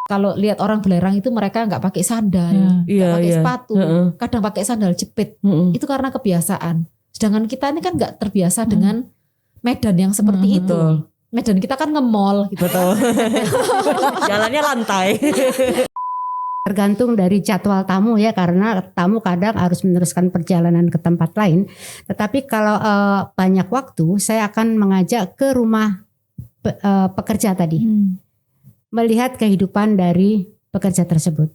Kalau lihat orang belerang itu mereka nggak pakai sandal, nggak pakai sepatu, kadang pakai sandal jepit. Itu karena kebiasaan. Sedangkan kita ini kan nggak terbiasa dengan medan yang seperti itu. Medan kita kan nge-mall gitu. Betul. Jalannya lantai. Tergantung dari jadwal tamu ya, karena tamu kadang harus meneruskan perjalanan ke tempat lain. Tetapi kalau banyak waktu, saya akan mengajak ke rumah pekerja tadi, melihat kehidupan dari pekerja tersebut.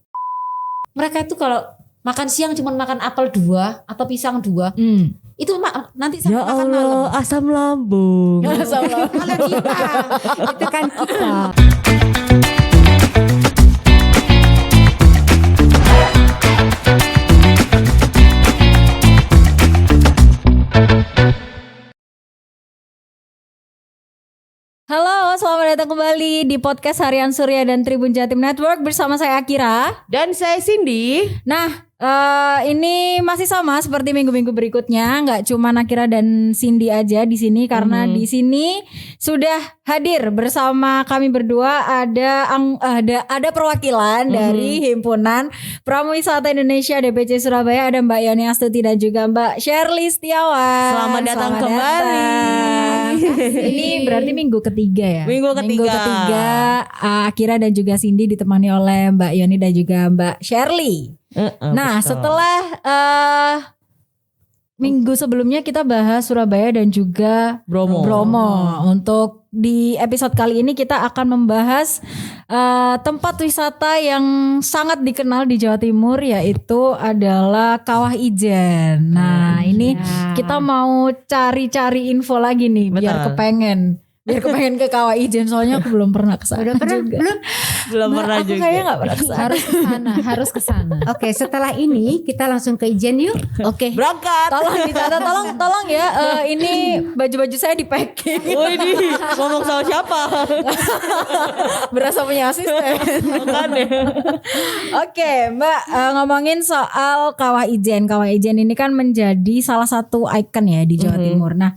Mereka itu kalau makan siang cuma makan apel 2 atau pisang 2, itu nanti sampai Ya makan Allah, malam. asam lambung. Kalau kita, Itu kan kita. Halo, selamat datang kembali di podcast Harian Surya dan Tribun Jatim Network bersama saya Akira. Dan saya Cindy. Nah, ini masih sama seperti minggu-minggu berikutnya, nggak cuma Akira dan Cindy aja di sini karena di sini sudah hadir bersama kami berdua ada perwakilan dari Himpunan Pramuwisata Indonesia DPC Surabaya, ada Mbak Yoni Astuti dan juga Mbak Shirley Setiawan. Selamat datang kembali. Ini berarti minggu ketiga ya. Minggu ketiga. Akira dan juga Cindy ditemani oleh Mbak Yoni dan juga Mbak Shirley. Nah, betul. setelah minggu sebelumnya kita bahas Surabaya dan juga Bromo. Untuk di episode kali ini kita akan membahas tempat wisata yang sangat dikenal di Jawa Timur, yaitu adalah Kawah Ijen. Nah, ini kita mau cari-cari info lagi nih. Biar kepengen ke Kawah Ijen, soalnya aku belum pernah kesana. Udah pernah? juga. Belum pernah Aku juga. kayaknya gak pernah kesana. harus ke sana. Oke, setelah ini kita langsung ke Ijen yuk. Oke. Berangkat. Tolong dicatat, tolong ya. Ini baju-baju saya di packing. Oh ini ngomong sama siapa? Berasa punya asisten. Makanya. Oke, Mbak, ngomongin soal Kawah Ijen. Kawah Ijen ini kan menjadi salah satu ikon ya di Jawa Timur. Nah,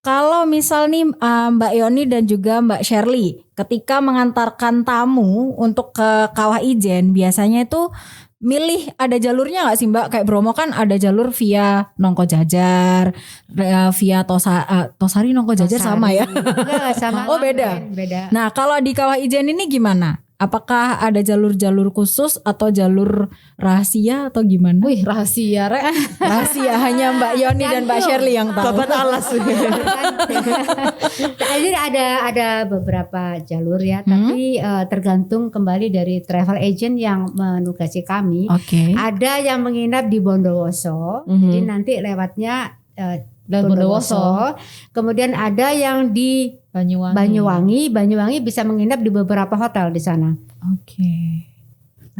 kalau misal nih Mbak Yoni dan juga Mbak Shirley ketika mengantarkan tamu untuk ke Kawah Ijen, biasanya itu milih ada jalurnya gak sih Mbak? Kayak Bromo kan ada jalur via Nongko Jajar, via Tosari Nongko Jajar sama ya? Enggak, sama. Oh, beda. Beda. Nah, kalau di Kawah Ijen ini gimana? Apakah ada jalur-jalur khusus atau jalur rahasia atau gimana? Wih, rahasia Rek. Rahasia hanya Mbak Yoni dan Mbak Shirley yang tahu. Babat alas. Jadi ada beberapa jalur ya, tapi tergantung kembali dari travel agent yang menugasi kami. Oke. Ada yang menginap di Bondowoso, jadi nanti lewatnya Bondowoso. Kemudian ada yang di Banyuwangi. Banyuwangi bisa menginap di beberapa hotel di sana. Oke.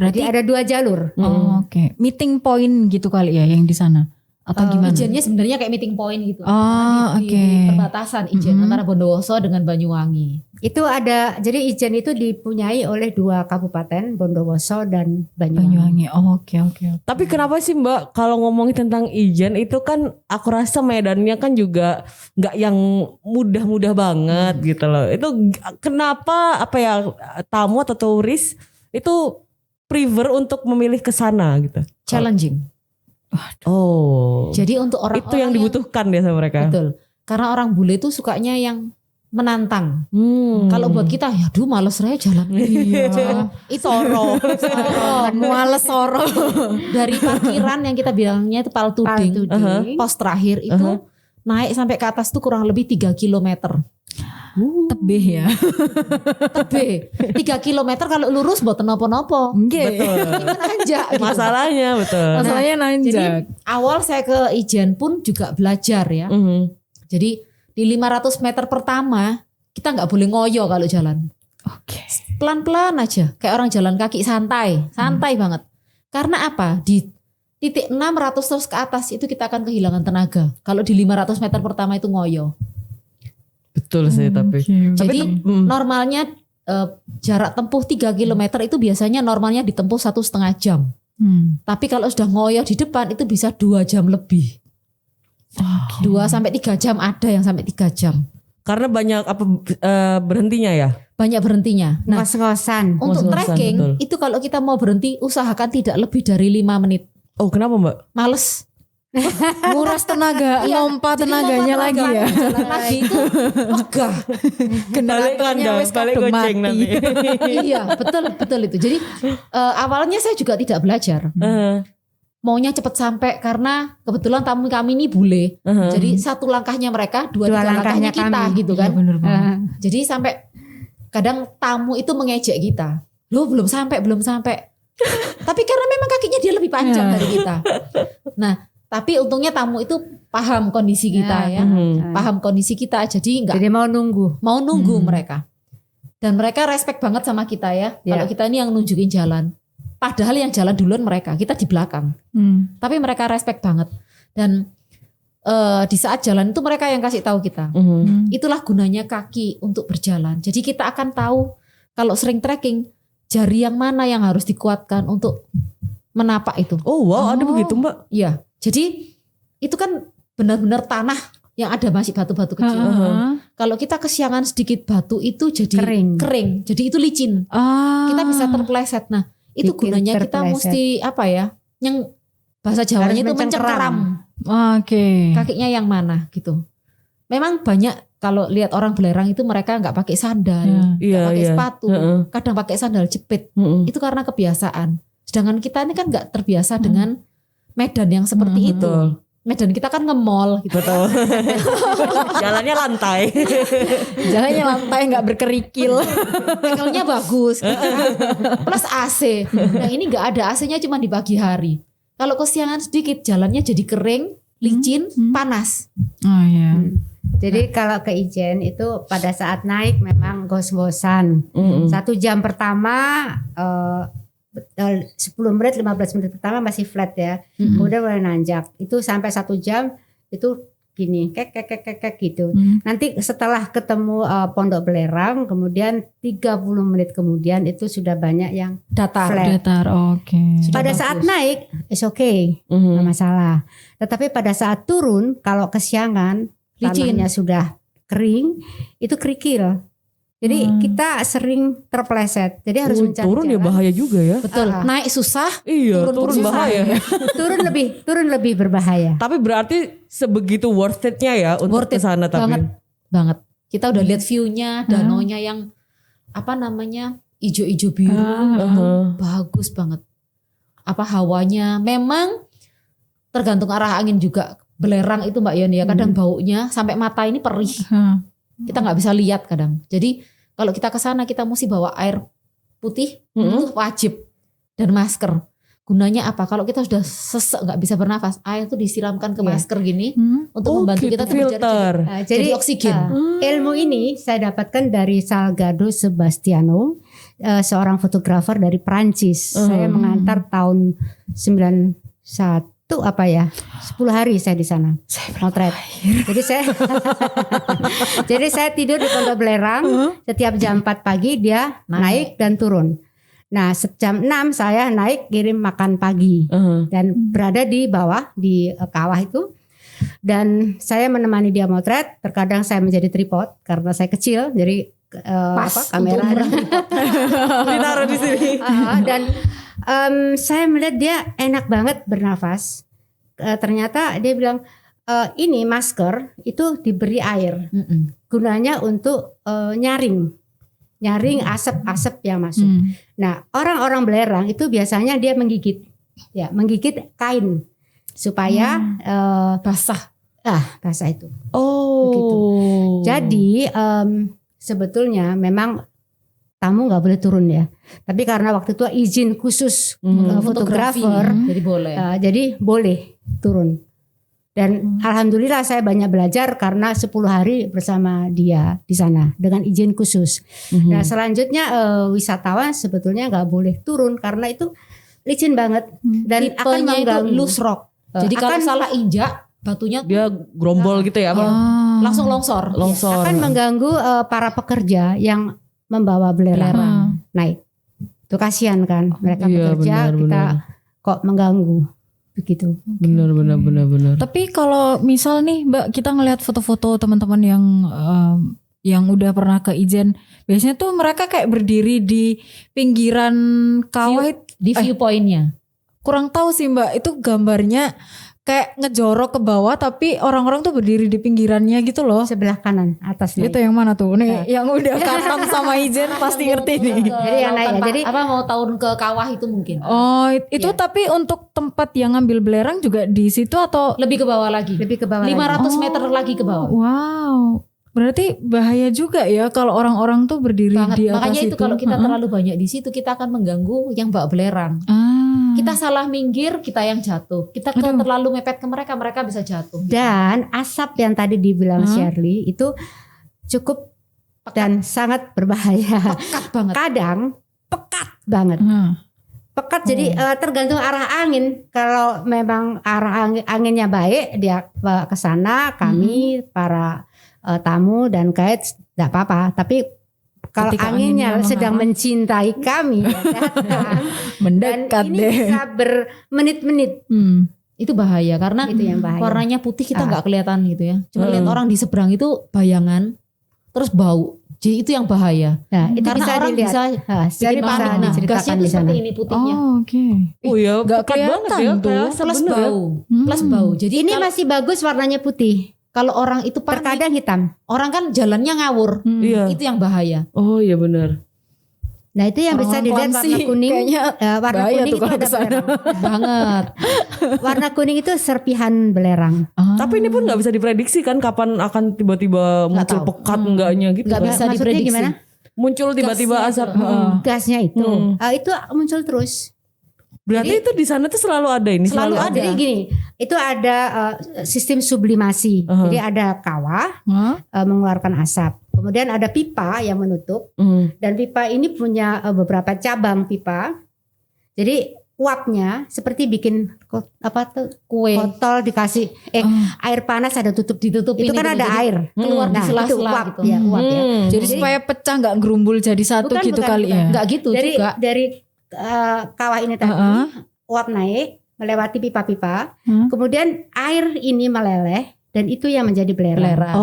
Jadi ada 2 jalur. Oh, oke. Meeting point gitu kali ya yang di sana atau gimana? Ijennya sebenarnya kayak meeting point gitu. Oh, Karena di oke. perbatasan Ijen antara Bondowoso dengan Banyuwangi. Itu ada, jadi Ijen itu dipunyai oleh 2 kabupaten, Bondowoso dan Banyuwangi. Banyuwangi. Oh, oke. Tapi kenapa sih Mbak kalau ngomongin tentang Ijen itu kan aku rasa medannya kan juga nggak yang mudah-mudah banget gitu loh. Itu kenapa tamu atau turis itu prefer untuk memilih ke sana gitu? Challenging. Oh. Jadi untuk orang itu yang dibutuhkan ya sama mereka. Betul. Karena orang bule itu sukanya yang menantang. Kalau buat kita, ya aduh males raya jalan. Iya. Itu Soro. Muales soro. Dari parkiran yang kita bilangnya itu Paltuding, pos terakhir itu naik sampai ke atas tuh kurang lebih 3 kilometer. Tebih ya. Tebe 3 kilometer kalau lurus buat nopo-nopo. Nggih. Itu nanjak gitu. Masalahnya betul. Masalahnya nanjak. Jadi awal saya ke Ijen pun juga belajar ya. Jadi di 500 meter pertama kita nggak boleh ngoyo kalau jalan. Oke. Pelan-pelan aja, kayak orang jalan kaki santai banget. Karena apa? Di titik 600 terus ke atas itu kita akan kehilangan tenaga. Kalau di 500 meter pertama itu ngoyo. Betul sih tapi. Jadi normalnya jarak tempuh 3 km itu biasanya normalnya ditempuh 1,5 jam. Tapi kalau sudah ngoyo di depan itu bisa 2 jam lebih. 2 sampai 3 jam, ada yang sampai 3 jam. Karena banyak berhentinya ya? Banyak berhentinya. Nah, ngos-ngosan. untuk trekking betul. itu kalau kita mau berhenti usahakan tidak lebih dari 5 menit. Oh kenapa Mbak? Males. Nguras tenaga, Iya, ngompa jadi tenaganya ngompa lagi ya. jalan lagi itu wegah. Balik Generatornya wis balik kadung goceng mati. nanti. Iya, betul itu. Jadi awalnya saya juga tidak belajar. Maunya cepat sampai karena kebetulan tamu kami ini bule. Jadi satu langkahnya mereka, dua tiga langkahnya kita kami. gitu kan. Iya, bener banget. Jadi sampai kadang tamu itu mengejek kita. Loh belum sampai. Tapi karena memang kakinya dia lebih panjang dari kita. Nah, tapi untungnya tamu itu paham kondisi kita ya. Paham kondisi kita, jadi Jadi mau nunggu mereka. Dan mereka respect banget sama kita ya. Kalau kita ini yang nunjukin jalan. Padahal yang jalan duluan mereka, kita di belakang. Tapi mereka respect banget. Dan di saat jalan itu mereka yang kasih tahu kita. Itulah gunanya kaki untuk berjalan. Jadi kita akan tahu kalau sering trekking, jari yang mana yang harus dikuatkan untuk menapak itu. Oh wow, ada begitu Mbak? Iya. Jadi itu kan benar-benar tanah yang ada masih batu-batu kecil. Kalau kita kesiangan sedikit batu itu jadi kering. Jadi itu licin. Kita bisa terpeleset. Nah, itu Bikin gunanya kita terpeleset. mesti apa ya? Yang bahasa Jawanya itu mencengkeram. Oke. Kakinya yang mana gitu. Memang banyak kalau lihat orang belerang itu mereka nggak pakai sandal, nggak pakai sepatu, kadang pakai sandal jepit. Itu karena kebiasaan. Sedangkan kita ini kan nggak terbiasa dengan medan yang seperti itu. Medan kita kan nge-mall gitu. Betul. Jalannya lantai. Jalannya lantai nggak berkerikil. Angle-nya bagus. Plus AC. Nah ini nggak ada AC-nya cuma di pagi hari. Kalau kesiangan sedikit jalannya jadi kering, licin, panas. Oh iya. Jadi kalau ke Ijen itu pada saat naik memang gos-gosan. 1 jam pertama 10 menit 15 menit pertama masih flat ya. Kemudian mulai nanjak. Itu sampai 1 jam itu gini kek gitu. Nanti setelah ketemu Pondok Belerang kemudian 30 menit kemudian itu sudah banyak yang Datar. Oke. pada saat naik is okay, nggak masalah. Tetapi pada saat turun kalau kesiangan tanahnya sudah kering itu kerikil. Jadi kita sering terpeleset. Jadi harus mencari turun ya jalan. bahaya juga ya. Betul. Naik susah. Iya, turun bahaya. turun lebih berbahaya. Tapi berarti sebegitu worth it-nya ya untuk Worth it kesana tapi. banget. Kita udah lihat view-nya, danaunya yang apa namanya ijo-ijo biru, bagus banget. Apa hawanya? Memang tergantung arah angin juga. Belerang itu Mbak Yoni ya, kadang baunya sampai mata ini perih. Kita nggak bisa lihat kadang. Jadi kalau kita ke sana kita mesti bawa air putih itu wajib dan masker. Gunanya apa? Kalau kita sudah sesek nggak bisa bernafas, air itu disiramkan ke masker gini untuk membantu gitu, kita filter. jadi oksigen. Ilmu ini saya dapatkan dari Salgado Sebastiano, seorang fotografer dari Prancis. Saya mengantar tahun 91 apa ya 10 hari saya di sana motret. Jadi saya tidur di Pondok Belerang setiap jam 4 pagi dia naik dan turun. Nah jam 6 saya naik kirim makan pagi dan berada di bawah di kawah itu dan saya menemani dia motret. Terkadang saya menjadi tripod karena saya kecil jadi kamera Ditaruh di sini. dan saya melihat dia enak banget bernafas. Ternyata dia bilang ini masker itu diberi air. Gunanya untuk nyaring asap-asap yang masuk. Nah orang-orang belerang itu biasanya dia menggigit kain supaya Basah. basah itu. Begitu. Jadi sebetulnya memang tamu nggak boleh turun ya. Tapi karena waktu itu izin khusus fotografer, jadi boleh turun. Dan alhamdulillah saya banyak belajar karena 10 hari bersama dia di sana dengan izin khusus. Nah selanjutnya wisatawan sebetulnya nggak boleh turun karena itu licin banget dan akan mengganggu. Itu loose rock. Jadi kalau salah injak batunya Dia grombol gitu ya, langsung longsor. Akan mengganggu para pekerja yang membawa belerang naik. Itu kasihan kan mereka bekerja kita kok mengganggu. begitu. Benar. Tapi kalau misal nih Mbak, kita ngelihat foto-foto teman-teman yang udah pernah ke Ijen, biasanya tuh mereka kayak berdiri di pinggiran kawah di viewpointnya. Kurang tahu sih Mbak, itu gambarnya kayak ngejorok ke bawah tapi orang-orang tuh berdiri di pinggirannya gitu loh. Sebelah kanan atasnya. Itu yang mana tuh? Nih yang udah katam sama Ijen pasti ngerti nih. Jadi yang naik jadi mau tahun ke kawah itu mungkin. Oh, itu tapi untuk tempat yang ngambil belerang juga di situ atau Lebih ke bawah lagi. 500 500 meter lagi ke bawah. Wow. Berarti bahaya juga ya kalau orang-orang tuh berdiri di atas Makanya itu kalau kita terlalu banyak di situ kita akan mengganggu yang bawa belerang. Kita salah minggir, kita yang jatuh. Kita terlalu mepet ke mereka, mereka bisa jatuh. Dan asap yang tadi dibilang Shirley itu cukup pekat dan sangat berbahaya. Pekat banget. Kadang pekat banget. Pekat jadi tergantung arah angin. Kalau memang arah anginnya baik, dia ke sana, kami para tamu dan guide tidak apa-apa. Tapi kalau anginnya sedang mencintai kami, mendekat dan ini bisa bermenit-menit. Itu bahaya karena itu yang bahaya. Warnanya putih kita nggak kelihatan gitu ya. Cuma lihat orang di seberang itu bayangan, terus bau. Jadi itu yang bahaya. Nah, itu karena bisa orang dilihat. bisa Jadi panik. Nah, gasnya itu seperti ini putihnya. Oh ya, nggak pekat banget ya. kelihatan Plus bau, plus bau. Jadi ini masih bagus warnanya putih. Kalau orang itu panik, Terkadang hitam. orang kan jalannya ngawur. Iya. Itu yang bahaya. Oh iya benar. Nah itu yang bisa dilihat warna kuning. Warna kuning itu ada belerang. Banget. Warna kuning itu serpihan belerang. Tapi ini pun nggak bisa diprediksi kan kapan akan tiba-tiba muncul tahu. pekat enggaknya gitu. Nggak kan. bisa Maksudnya diprediksi. gimana? Muncul tiba-tiba Gasnya asap. itu. Gasnya itu. Itu muncul terus. Berarti itu di sana tuh selalu ada ini. Selalu ada. Jadi gini, itu ada sistem sublimasi. Jadi ada kawah mengeluarkan asap. Kemudian ada pipa yang menutup. Dan pipa ini punya beberapa cabang pipa. Jadi uapnya seperti bikin Kue. botol dikasih air panas ada ditutupin. Itu kan ada air keluar di nah, sela-sela itu uap gitu. ya, uap ya. Jadi supaya pecah nggak gerumbul jadi satu Bukan, gitu bukan, kali bukan. ya. Nggak gitu juga. Dari kawah ini tadi uap naik melewati pipa-pipa, kemudian air ini meleleh dan itu yang menjadi belerang.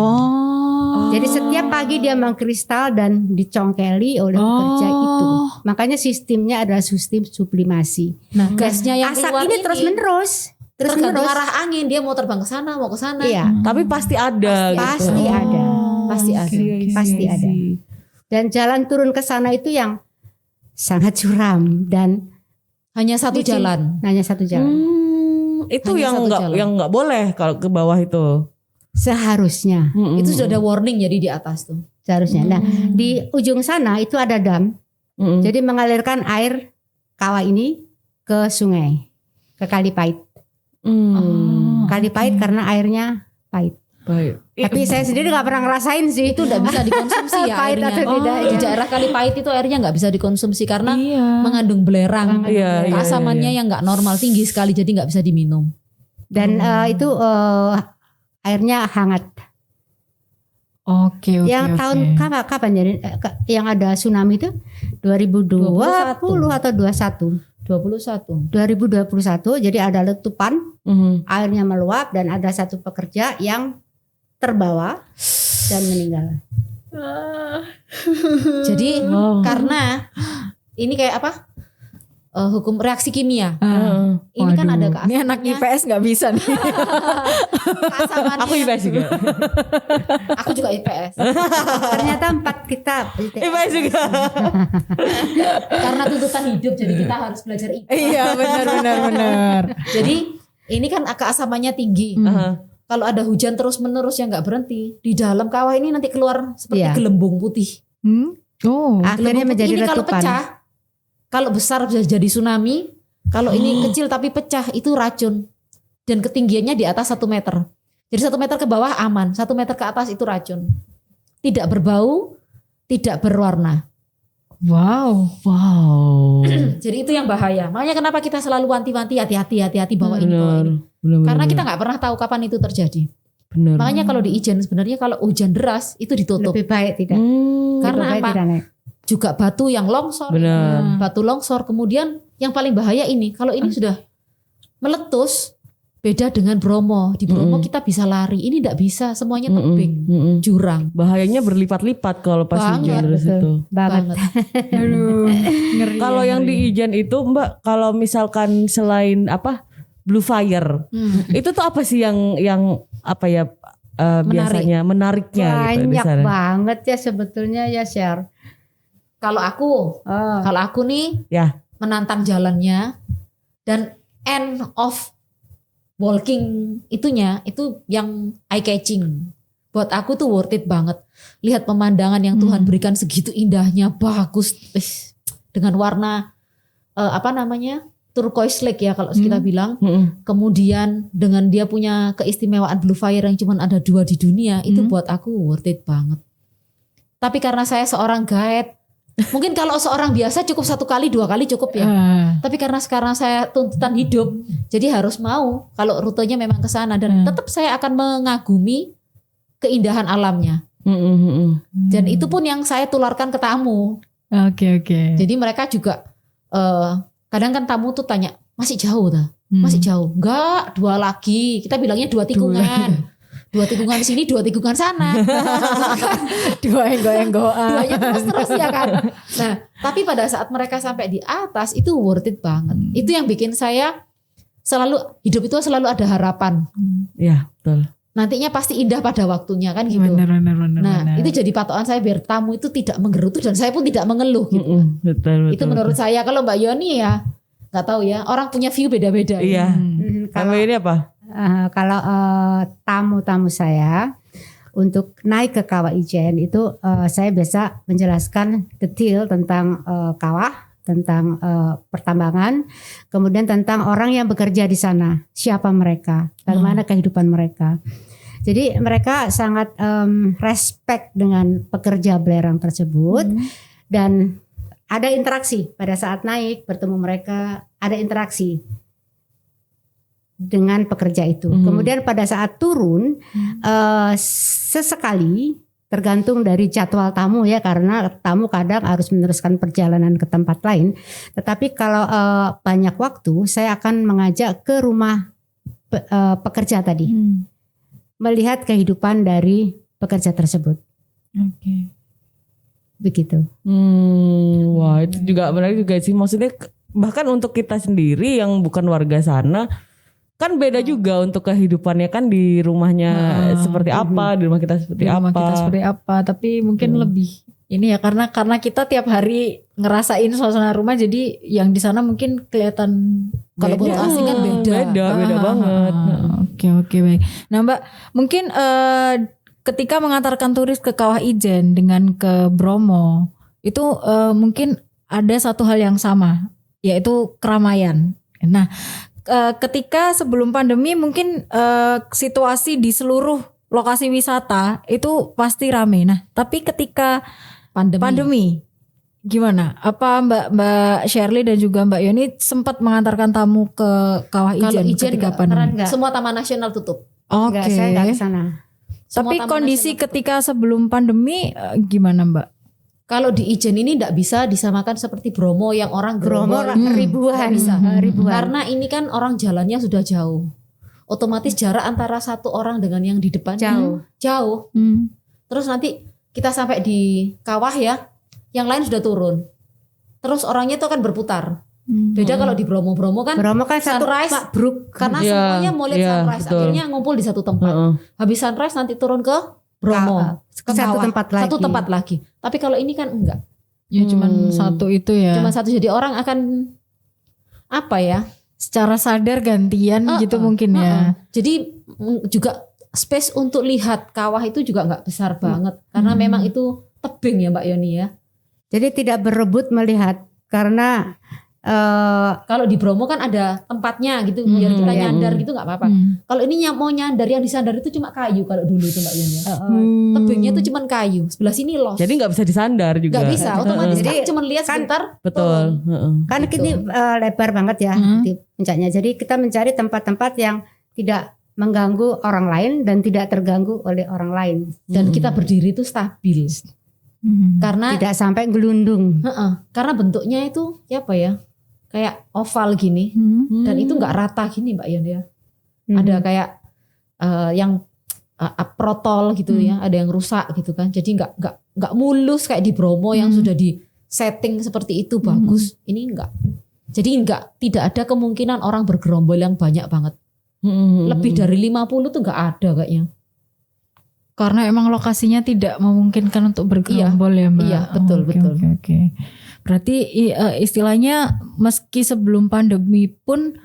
Jadi setiap pagi dia mengkristal dan dicongkeli oleh pekerja itu. Makanya sistemnya adalah sistem sublimasi. Nah, gasnya yang asap keluar ini terus-menerus. tergantung arah angin, dia mau terbang ke sana, mau ke sana. Iya. Tapi pasti ada. Pasti ada. Pasti ada. Pasti ada. Dan jalan turun ke sana itu yang sangat curam dan Hanya satu licin. jalan. Hanya satu jalan. Itu Hanya satu jalan. yang nggak boleh kalau ke bawah itu. Seharusnya. Itu sudah ada warning jadi di atas tuh. Seharusnya. Nah, di ujung sana itu ada dam. Jadi mengalirkan air kawah ini ke sungai, ke Kali Pait. Kali Pait karena airnya pahit. Baik. Tapi saya sendiri nggak pernah ngerasain sih. Itu udah bisa dikonsumsi ya Pahit airnya. atau tidak, Di ya. daerah Kali Pait itu airnya nggak bisa dikonsumsi karena mengandung belerang. Iya, iya, Keasamannya yang nggak normal, tinggi sekali jadi nggak bisa diminum. Dan itu airnya hangat. Oke. Yang tahun kapan jadi yang ada tsunami itu 2020 atau 21? 21. 2021 jadi ada letupan, airnya meluap dan ada satu pekerja yang terbawa dan meninggal. Jadi karena ini kayak apa? Hukum reaksi kimia. Ini kan ada keasamannya. Ini anak IPS nggak bisa nih. Keasamannya. Aku IPS juga. Aku juga IPS. Ternyata 4 kita IPS juga. Karena tuntutan hidup jadi kita harus belajar IPA. Iya benar. Jadi ini kan keasamannya tinggi. Kalau ada hujan terus menerus yang nggak berhenti, di dalam kawah ini nanti keluar seperti gelembung putih. akhirnya menjadi ini kalau letupan. pecah, kalau besar bisa jadi tsunami. Kalau ini kecil tapi pecah itu racun. Dan ketinggiannya di atas 1 meter. Jadi 1 meter ke bawah aman, 1 meter ke atas itu racun. Tidak berbau, tidak berwarna. Wow. Jadi itu yang bahaya. Makanya kenapa kita selalu wanti-wanti hati-hati bawa ini. Karena kita nggak pernah tahu kapan itu terjadi. Benar. Makanya kalau di Ijen sebenarnya kalau hujan deras itu ditutup. Lebih baik tidak. Karena Lebih baik apa? tidak naik. Juga batu yang longsor. Benar. Batu longsor. Kemudian yang paling bahaya ini, kalau ini sudah meletus. Beda dengan Bromo. Di Bromo kita bisa lari. Ini tidak bisa. Semuanya tebing, jurang. Bahayanya berlipat-lipat kalau pas hujan dari situ. Banget. Aduh, ngeri. Kalau yang di Ijen itu Mbak, kalau misalkan selain Blue Fire, itu tuh apa sih yang apa ya biasanya menariknya gitu di sana? Banyak banget ya sebetulnya ya share. Kalau aku nih Ya. menantang jalannya dan end of walking itunya itu yang eye catching. Buat aku tuh worth it banget. Lihat pemandangan yang Tuhan berikan segitu indahnya, bagus dengan warna turquoise lake ya kalau kita bilang. Kemudian dengan dia punya keistimewaan Blue Fire yang cuma ada 2 di dunia, itu buat aku worth it banget. Tapi karena saya seorang guide, mungkin kalau seorang biasa cukup 1 kali 2 kali cukup ya. Tapi karena sekarang saya tuntutan hidup, jadi harus mau kalau rutenya memang ke sana dan tetap saya akan mengagumi keindahan alamnya. Dan itu pun yang saya tularkan ke tamu. Oke. Jadi mereka juga kadang kan tamu tuh tanya, masih jauh dah? Masih jauh? Enggak, 2 lagi. Kita bilangnya 2 tikungan. 2 tikungan sini, 2 tikungan sana. 2 enggo-enggoan. 2-nya terus ya kan. Nah, tapi pada saat mereka sampai di atas itu worth it banget. Itu yang bikin saya hidup itu selalu ada harapan. Ya, betul. Nantinya pasti indah pada waktunya kan gitu. Benar. Nah, itu jadi patokan saya biar tamu itu tidak menggerutu dan saya pun tidak mengeluh gitu. Betul. Itu menurut saya. Kalau Mbak Yoni ya nggak tahu ya, orang punya view beda-beda. Iya. Kalau ini apa? Kalau tamu-tamu saya untuk naik ke Kawah Ijen itu saya biasa menjelaskan detail tentang kawah, tentang pertambangan, kemudian tentang orang yang bekerja di sana, siapa mereka, bagaimana kehidupan mereka. Jadi mereka sangat respect dengan pekerja belerang tersebut dan ada interaksi pada saat naik bertemu mereka, ada interaksi dengan pekerja itu. Kemudian pada saat turun sesekali tergantung dari jadwal tamu ya, karena tamu kadang harus meneruskan perjalanan ke tempat lain. Tetapi kalau banyak waktu saya akan mengajak ke rumah pekerja tadi. Melihat kehidupan dari pekerja tersebut. Oke. Begitu. Wah, itu juga menarik juga sih. Maksudnya bahkan untuk kita sendiri yang bukan warga sana kan beda juga untuk kehidupannya kan di rumahnya seperti apa, di rumah kita seperti Di rumah apa. kita seperti apa, tapi mungkin lebih ini ya karena kita tiap hari ngerasain suasana rumah, jadi yang di sana mungkin kelihatan Kalau buat asing kan beda banget. Oke, baik. Nah Mbak, mungkin ketika mengantarkan turis ke Kawah Ijen dengan ke Bromo itu mungkin ada satu hal yang sama, yaitu keramaian. Nah, ketika sebelum pandemi mungkin situasi di seluruh lokasi wisata itu pasti rame. Nah, tapi ketika pandemi gimana? Apa Mbak Shirley dan juga Mbak Yoni sempat mengantarkan tamu ke Kawah Ijen ketika pandemi? Semua taman nasional tutup. Enggak, saya enggak ke sana. Tapi kondisi ketika sebelum pandemi gimana Mbak? Kalau di Ijen ini tidak bisa disamakan seperti Bromo yang orang Bromo ribuan. Nggak bisa. Ribuan. Karena ini kan orang jalannya sudah jauh. Otomatis jarak antara satu orang dengan yang di depan jauh. Terus nanti kita sampai di kawah ya, yang lain sudah turun. Terus orangnya itu akan berputar. Beda kalau di Bromo kan sunrise mabruk karena semuanya mau lihat sunrise. Betul. Akhirnya ngumpul di satu tempat. Habis sunrise nanti turun ke Bromo, ke satu tempat lagi. Tapi kalau ini kan enggak. Ya cuman satu itu ya. Cuma satu, jadi orang akan apa ya? Secara sadar gantian gitu mungkin ya. Jadi juga space untuk lihat kawah itu juga enggak besar banget karena memang itu tebing ya Mbak Yoni ya. Jadi tidak berebut melihat karena kalau di Bromo kan ada tempatnya gitu biar kita nyandar gitu nggak apa-apa. Kalau ini mau nyandar, yang disandar itu cuma kayu kalau dulu itu Mbak Yuni. Tebingnya itu cuma kayu. Sebelah sini los. Jadi nggak bisa disandar juga. Nggak bisa, otomatis kan cuma lihat sebentar. Betul. Kan ini lebar banget ya di puncaknya. Jadi kita mencari tempat-tempat yang tidak mengganggu orang lain dan tidak terganggu oleh orang lain. Dan kita berdiri itu stabil. Karena tidak sampai gelundung. Karena bentuknya itu apa ya? kayak oval gini dan itu nggak rata gini Mbak Yon ya. Ada kayak yang protol gitu ya, ada yang rusak gitu kan. Jadi nggak mulus kayak di Bromo yang sudah di setting seperti itu bagus. Ini enggak. Jadi tidak ada kemungkinan orang bergerombol yang banyak banget. Lebih dari 50 tuh nggak ada kayaknya. Karena emang lokasinya tidak memungkinkan untuk bergerombol ya Mbak. Iya, betul. Oke. Berarti istilahnya meski sebelum pandemi pun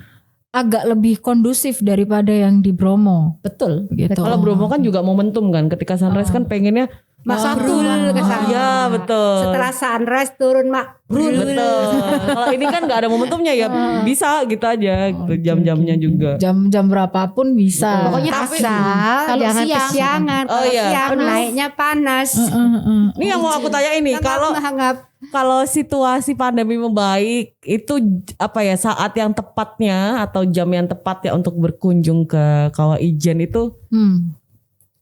agak lebih kondusif daripada yang di Bromo. Betul. Begitu. Kalau Bromo kan juga momentum kan, ketika sunrise kan pengennya Makbrul ke sana. Iya betul. Setelah sunrise turun makbrul. Betul. Kalau ini kan nggak ada momentumnya ya, bisa gitu aja, gitu jam-jamnya juga. Jam berapapun bisa. Pokoknya Asal kalau jangan siang. kesiangan. Oh, Kalau iya. siang naiknya panas. Ini yang mau aku tanya ini, kalau situasi pandemi membaik itu apa ya, saat yang tepatnya atau jam yang tepat ya untuk berkunjung ke Kawah Ijen itu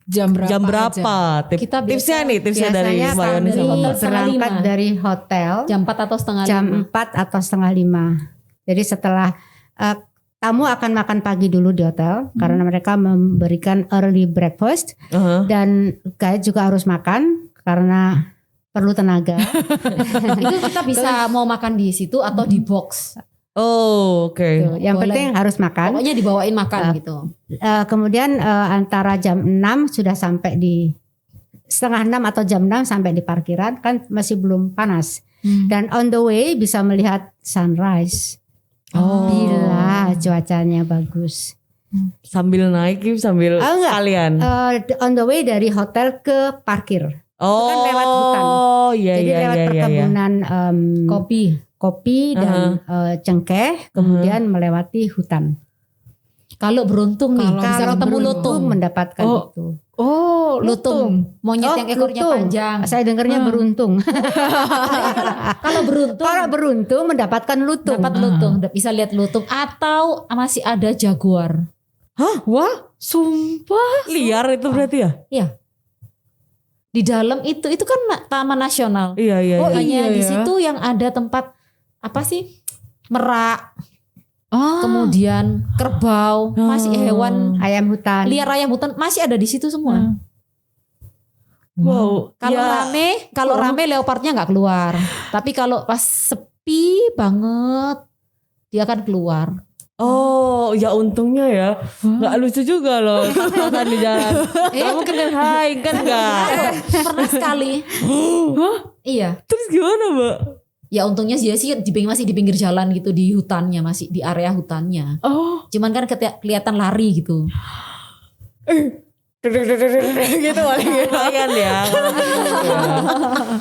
Jam berapa? Kita tipsnya dari biasanya Mbak Yoni sama kami Mbak. berangkat dari hotel jam 4 atau setengah jam 5. 4 atau setengah 5. Jadi setelah tamu akan makan pagi dulu di hotel karena mereka memberikan early breakfast dan guide juga harus makan karena perlu tenaga. Itu kita bisa mau makan di situ atau di box. Oh, oke. Tuh, yang Boleh. penting harus makan. Pokoknya dibawain makan gitu. Kemudian antara jam 6 sudah sampai di setengah 6 atau jam 6 sampai di parkiran kan masih belum panas. Dan on the way bisa melihat sunrise. Bila cuacanya bagus. Sambil naik sambil enggak. sekalian. On the way dari hotel ke parkir. Oh, kan lewat hutan. Iya, Jadi iya, lewat iya, perkebunan kopi dan cengkeh, kemudian melewati hutan. Kalau beruntung nih, bisa Kalau ketemu beruntung lutung. mendapatkan itu. Oh, Lutung, monyet yang ekornya lutung. panjang. Saya dengarnya beruntung. Kalau beruntung mendapatkan lutung. dapat lutung, bisa lihat lutung atau masih ada jaguar. Hah? Wah, sumpah. Liar itu berarti ya? Iya. Di dalam itu kan taman nasional. Iya, iya. Oh, iya. hanya iya di ya. situ yang ada tempat apa sih? Merak. Kemudian kerbau, masih hewan Ayam hutan. liar, ayam hutan masih ada di situ semua. Wow. Kalau rame leopardnya nggak keluar. Tapi kalau pas sepi banget dia akan keluar. Oh, ya untungnya ya. Nggak lucu juga loh. Kan di jalan. Ya mungkin kan hai kan enggak. Pernah sekali. Iya. Terus gimana, Mbak? Ya untungnya dia sih masih di pinggir jalan gitu, di hutannya, masih di area hutannya. Oh, Cuman kan kelihatan lari gitu. gitu lumayan ya.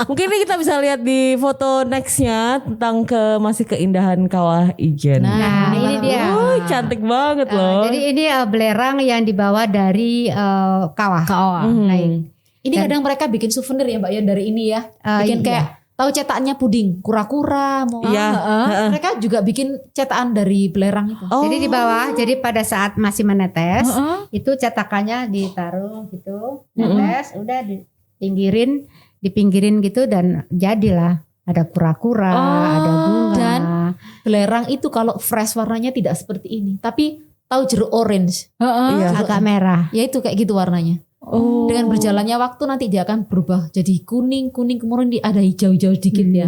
Mungkin ini kita bisa lihat di foto nextnya tentang masih keindahan Kawah Ijen. Nah, ini dia. Cantik banget loh. Jadi ini belerang yang dibawa dari kawah. Naik. Ini kadang mereka bikin souvenir ya Mbak ya dari ini ya. Bikin kayak tahu cetakannya puding, kura-kura, mereka juga bikin cetakan dari belerang itu. Jadi di bawah, jadi pada saat masih menetes, itu cetakannya ditaruh gitu, netes, udah dipinggirin gitu dan jadilah ada kura-kura, ada bunga. Dan belerang itu kalau fresh warnanya tidak seperti ini, tapi tahu jeruk orange, agak merah. ya itu kayak gitu warnanya. Dengan berjalannya waktu nanti dia akan berubah jadi kuning, kemudian ada hijau-hijau sedikit ya.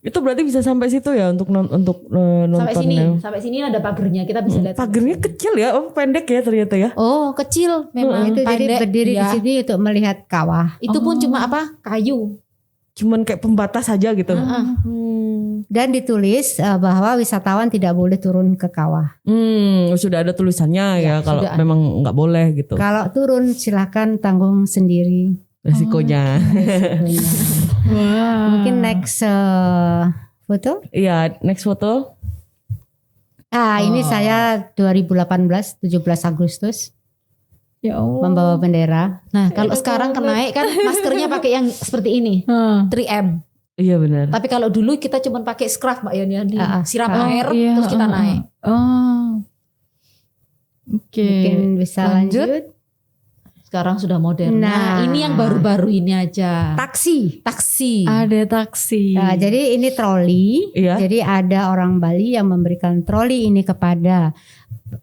Itu berarti bisa sampai situ ya untuk nonton. Sampai sini ada pagernya, kita bisa lihat. Pagernya kecil ya, pendek ya ternyata ya. Oh, kecil memang. Itu jadi pendek, berdiri di sini untuk melihat kawah. Itu pun cuma kayu. Cuman kayak pembatas saja gitu. Dan ditulis bahwa wisatawan tidak boleh turun ke kawah. Sudah ada tulisannya ya kalau sudah memang nggak boleh gitu. Kalau turun silakan tanggung sendiri Resikonya. Mungkin next foto. Iya, next foto. Ini saya 2018 17 Agustus. Ya Allah. Membawa bendera. Nah, kalau sekarang kenaik kan maskernya pakai yang seperti ini, 3M. Iya benar. Tapi kalau dulu kita cuma pakai scarf Mbak Yani, siram air terus kita naik. Oke. Mungkin bisa lanjut. Sekarang sudah modern. Nah, ini yang baru-baru ini aja. Taksi. Ada taksi. Nah, jadi ini troli. Iya. Jadi ada orang Bali yang memberikan troli ini kepada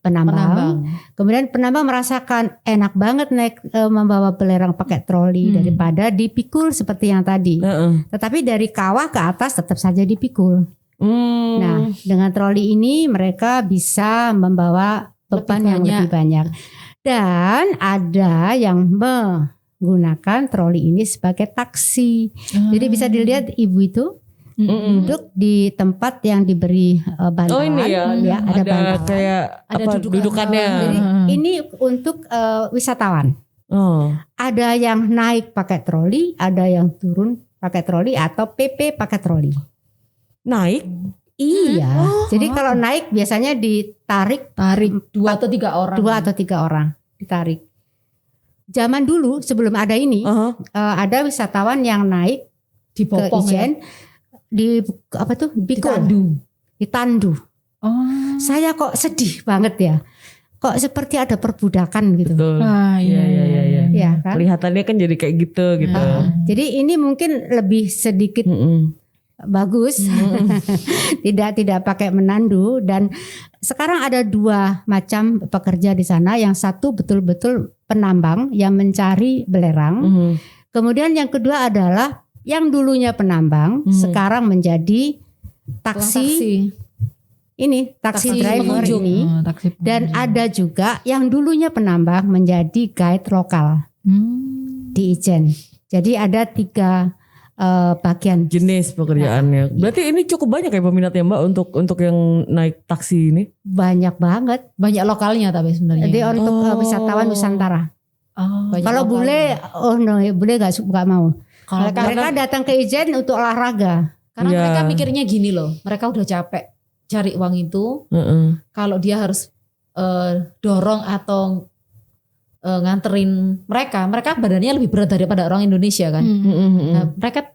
penambang. Kemudian penambang merasakan enak banget naik membawa belerang pakai troli daripada dipikul seperti yang tadi. Tetapi dari kawah ke atas tetap saja dipikul. Nah, dengan troli ini mereka bisa membawa beban yang lebih banyak. Dan ada yang menggunakan troli ini sebagai taksi. Jadi bisa dilihat ibu itu duduk di tempat yang diberi bantalan. Oh ini ya, ada bantalan. Kayak Ada dudukannya. Jadi ini untuk wisatawan. Ada yang naik pakai troli, ada yang turun pakai troli atau PP pakai troli. Naik? Iya. Jadi kalau naik biasanya ditarik 2 atau 3 orang. 2 atau 3 orang ditarik. Zaman dulu sebelum ada ini ada wisatawan yang naik Dipopong ke Ijen di apa tuh? Ditandu. Saya kok sedih banget ya. Kok seperti ada perbudakan gitu. Betul. Iya. Ya, kan? Kelihatannya kan jadi kayak gitu. Jadi ini mungkin lebih sedikit bagus, tidak pakai menandu. Dan sekarang ada 2 macam pekerja di sana. Yang satu betul-betul penambang yang mencari belerang. Kemudian yang kedua adalah yang dulunya penambang sekarang menjadi taksi. Ini taksi driver ini. Dan ada juga yang dulunya penambang menjadi guide lokal di Ijen. Jadi ada 3 bagian jenis pekerjaannya. Berarti ini cukup banyak ya peminatnya Mbak untuk yang naik taksi ini? Banyak banget. Banyak lokalnya tapi sebenarnya. Jadi untuk wisatawan Nusantara. Kalau bule, bule nggak mau. Kalau mereka datang ke Ijen untuk olahraga. Karena mereka mikirnya gini loh, mereka udah capek cari uang itu. Kalau dia harus dorong atau nganterin mereka badannya lebih berat daripada orang Indonesia kan. Nah, mereka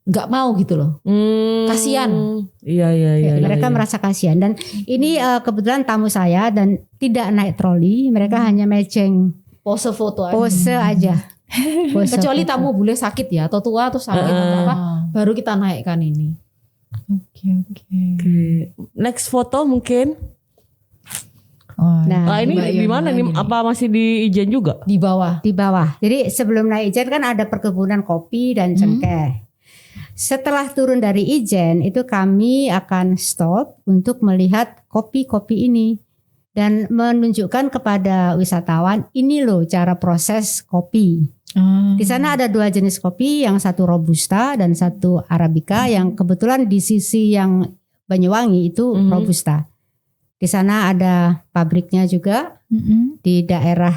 nggak mau gitu loh. Kasian. Iya. Mereka merasa kasihan. Dan ini kebetulan tamu saya dan tidak naik troli, mereka hanya mejeng pose foto aja. Pose aja. Kecuali tamu boleh sakit ya atau tua atau sakit atau apa, baru kita naikkan ini. Oke. Next foto mungkin. Nah, ini di mana nih? Apa masih di Ijen juga? Di bawah. Di bawah. Jadi sebelum naik Ijen kan ada perkebunan kopi dan cengkeh. Setelah turun dari Ijen itu kami akan stop untuk melihat kopi-kopi ini dan menunjukkan kepada wisatawan ini loh cara proses kopi. Di sana ada 2 jenis kopi, yang satu Robusta dan satu Arabica, yang kebetulan di sisi yang Banyuwangi itu Robusta. Di sana ada pabriknya juga di daerah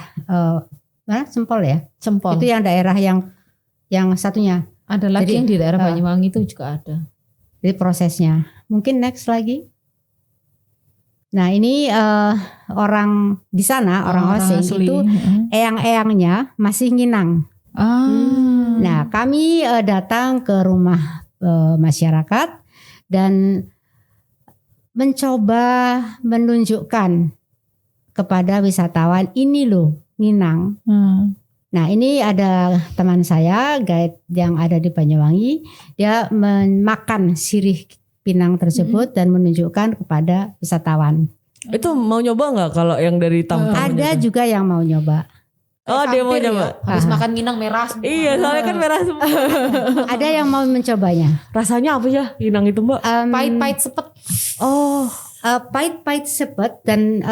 mana Sempol ya? Sempol. Itu yang daerah yang satunya. Ada lagi yang di daerah Banyuwangi itu juga ada. Jadi prosesnya. Mungkin next lagi. Nah ini orang di sana orang asing itu eyang-eyangnya masih nginang. Nah kami datang ke rumah masyarakat dan mencoba menunjukkan kepada wisatawan ini loh nginang. Nah ini ada teman saya guide yang ada di Banyuwangi, dia memakan sirih pinang tersebut dan menunjukkan kepada wisatawan. Itu mau nyoba nggak kalau yang dari tamu-tamu? Ada juga yang mau nyoba. Oh dia mau nyoba. Habis makan minang merah semua. Iya soalnya kan merah semua. Ada yang mau mencobanya. Rasanya apa ya inang itu Mbak? Pahit-pahit sepet. Pahit-pahit sepet dan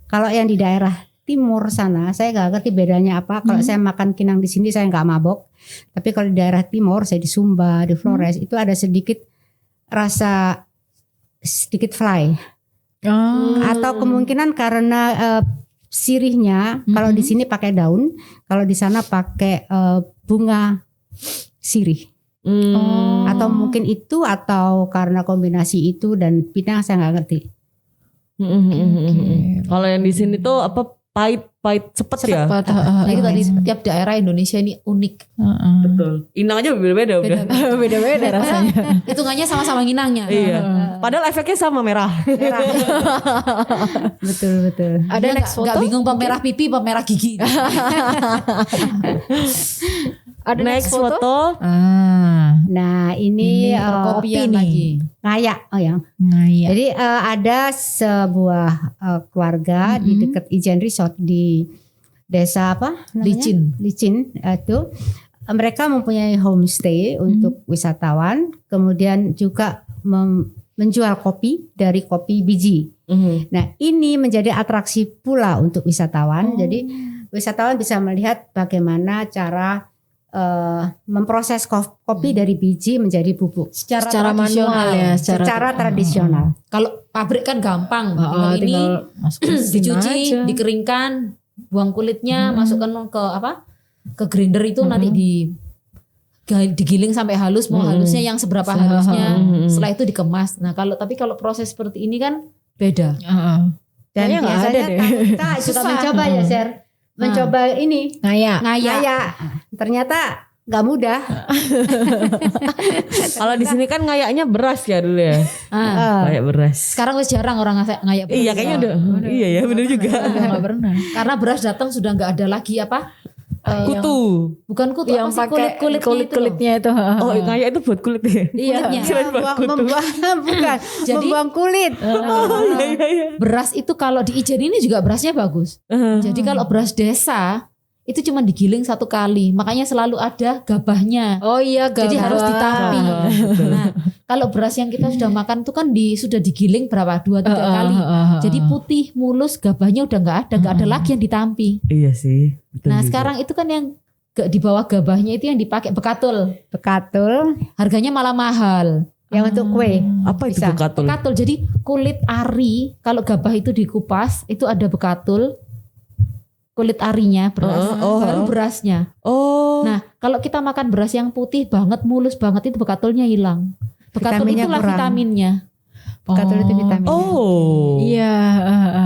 kalau yang di daerah timur sana saya nggak ngerti bedanya apa. Kalau saya makan kinang di sini saya nggak mabok. Tapi kalau di daerah timur saya di Sumba, di Flores itu ada sedikit rasa sedikit fly. Atau kemungkinan karena sirihnya kalau di sini pakai daun, kalau di sana pakai bunga sirih. Atau mungkin itu atau karena kombinasi itu dan pinang saya nggak ngerti. Kalau yang di sini tuh apa pahit sepet ya. Nah, itu tadi tiap daerah Indonesia ini unik. Betul. Inang aja beda-beda udah. Beda-beda rasanya. Hitungannya sama-sama nginangnya. Iya. Padahal efeknya sama merah. Betul. Ada next foto? Gak bingung pemerah pipi, pemerah gigi. Ada next foto. Nah ini perkopian kopi lagi. Ngayak. Oh ya. Ngayak. Jadi ada sebuah keluarga di dekat Ijen Resort di desa apa namanya? Licin itu mereka mempunyai homestay untuk wisatawan, kemudian juga menjual kopi dari kopi biji. Nah ini menjadi atraksi pula untuk wisatawan. Jadi wisatawan bisa melihat bagaimana cara memproses kopi dari biji menjadi bubuk Secara manual ya, secara tradisional. Kalau pabrik kan gampang, tinggal ini dicuci, dikeringkan, buang kulitnya, masukkan ke grinder itu nanti digiling sampai halus, mau halusnya yang seberapa halusnya, setelah itu dikemas. Nah kalau proses seperti ini kan beda. Dan biasanya kita suka mencoba ya, Sher. Mencoba ini ngayak. Ternyata nggak mudah. Kalau di sini kan ngayaknya beras ya dulu ya. Kayak beras. Sekarang wis jarang orang ngayak beras. Iya kayaknya udah. Iya ya benar juga. Nggak pernah. Karena beras datang sudah nggak ada lagi kutu. Bukan kutu, yang pakai kulit-kulitnya itu. Oh ngayak itu buat kulitnya. Kulitnya. Jadi membuang kulit. Beras itu kalau di Ijen ini juga berasnya bagus. Jadi kalau beras desa itu cuma digiling satu kali, makanya selalu ada gabahnya. Oh iya, jadi harus ditampi. Nah, kalau beras yang kita sudah makan itu kan sudah digiling berapa 2-3 kali. Jadi putih mulus, gabahnya udah nggak ada lagi yang ditampi. Iya sih. Nah sekarang itu kan yang di bawah gabahnya itu yang dipakai bekatul. Harganya malah mahal. Yang untuk kue. Apa itu bekatul? Bekatul. Jadi kulit ari, kalau gabah itu dikupas itu ada bekatul. Kulit arinya beras, baru berasnya. Nah kalau kita makan beras yang putih banget, mulus banget itu bekatulnya hilang. Bekatul itulah vitaminnya. Bekatul itu vitaminnya. Iya.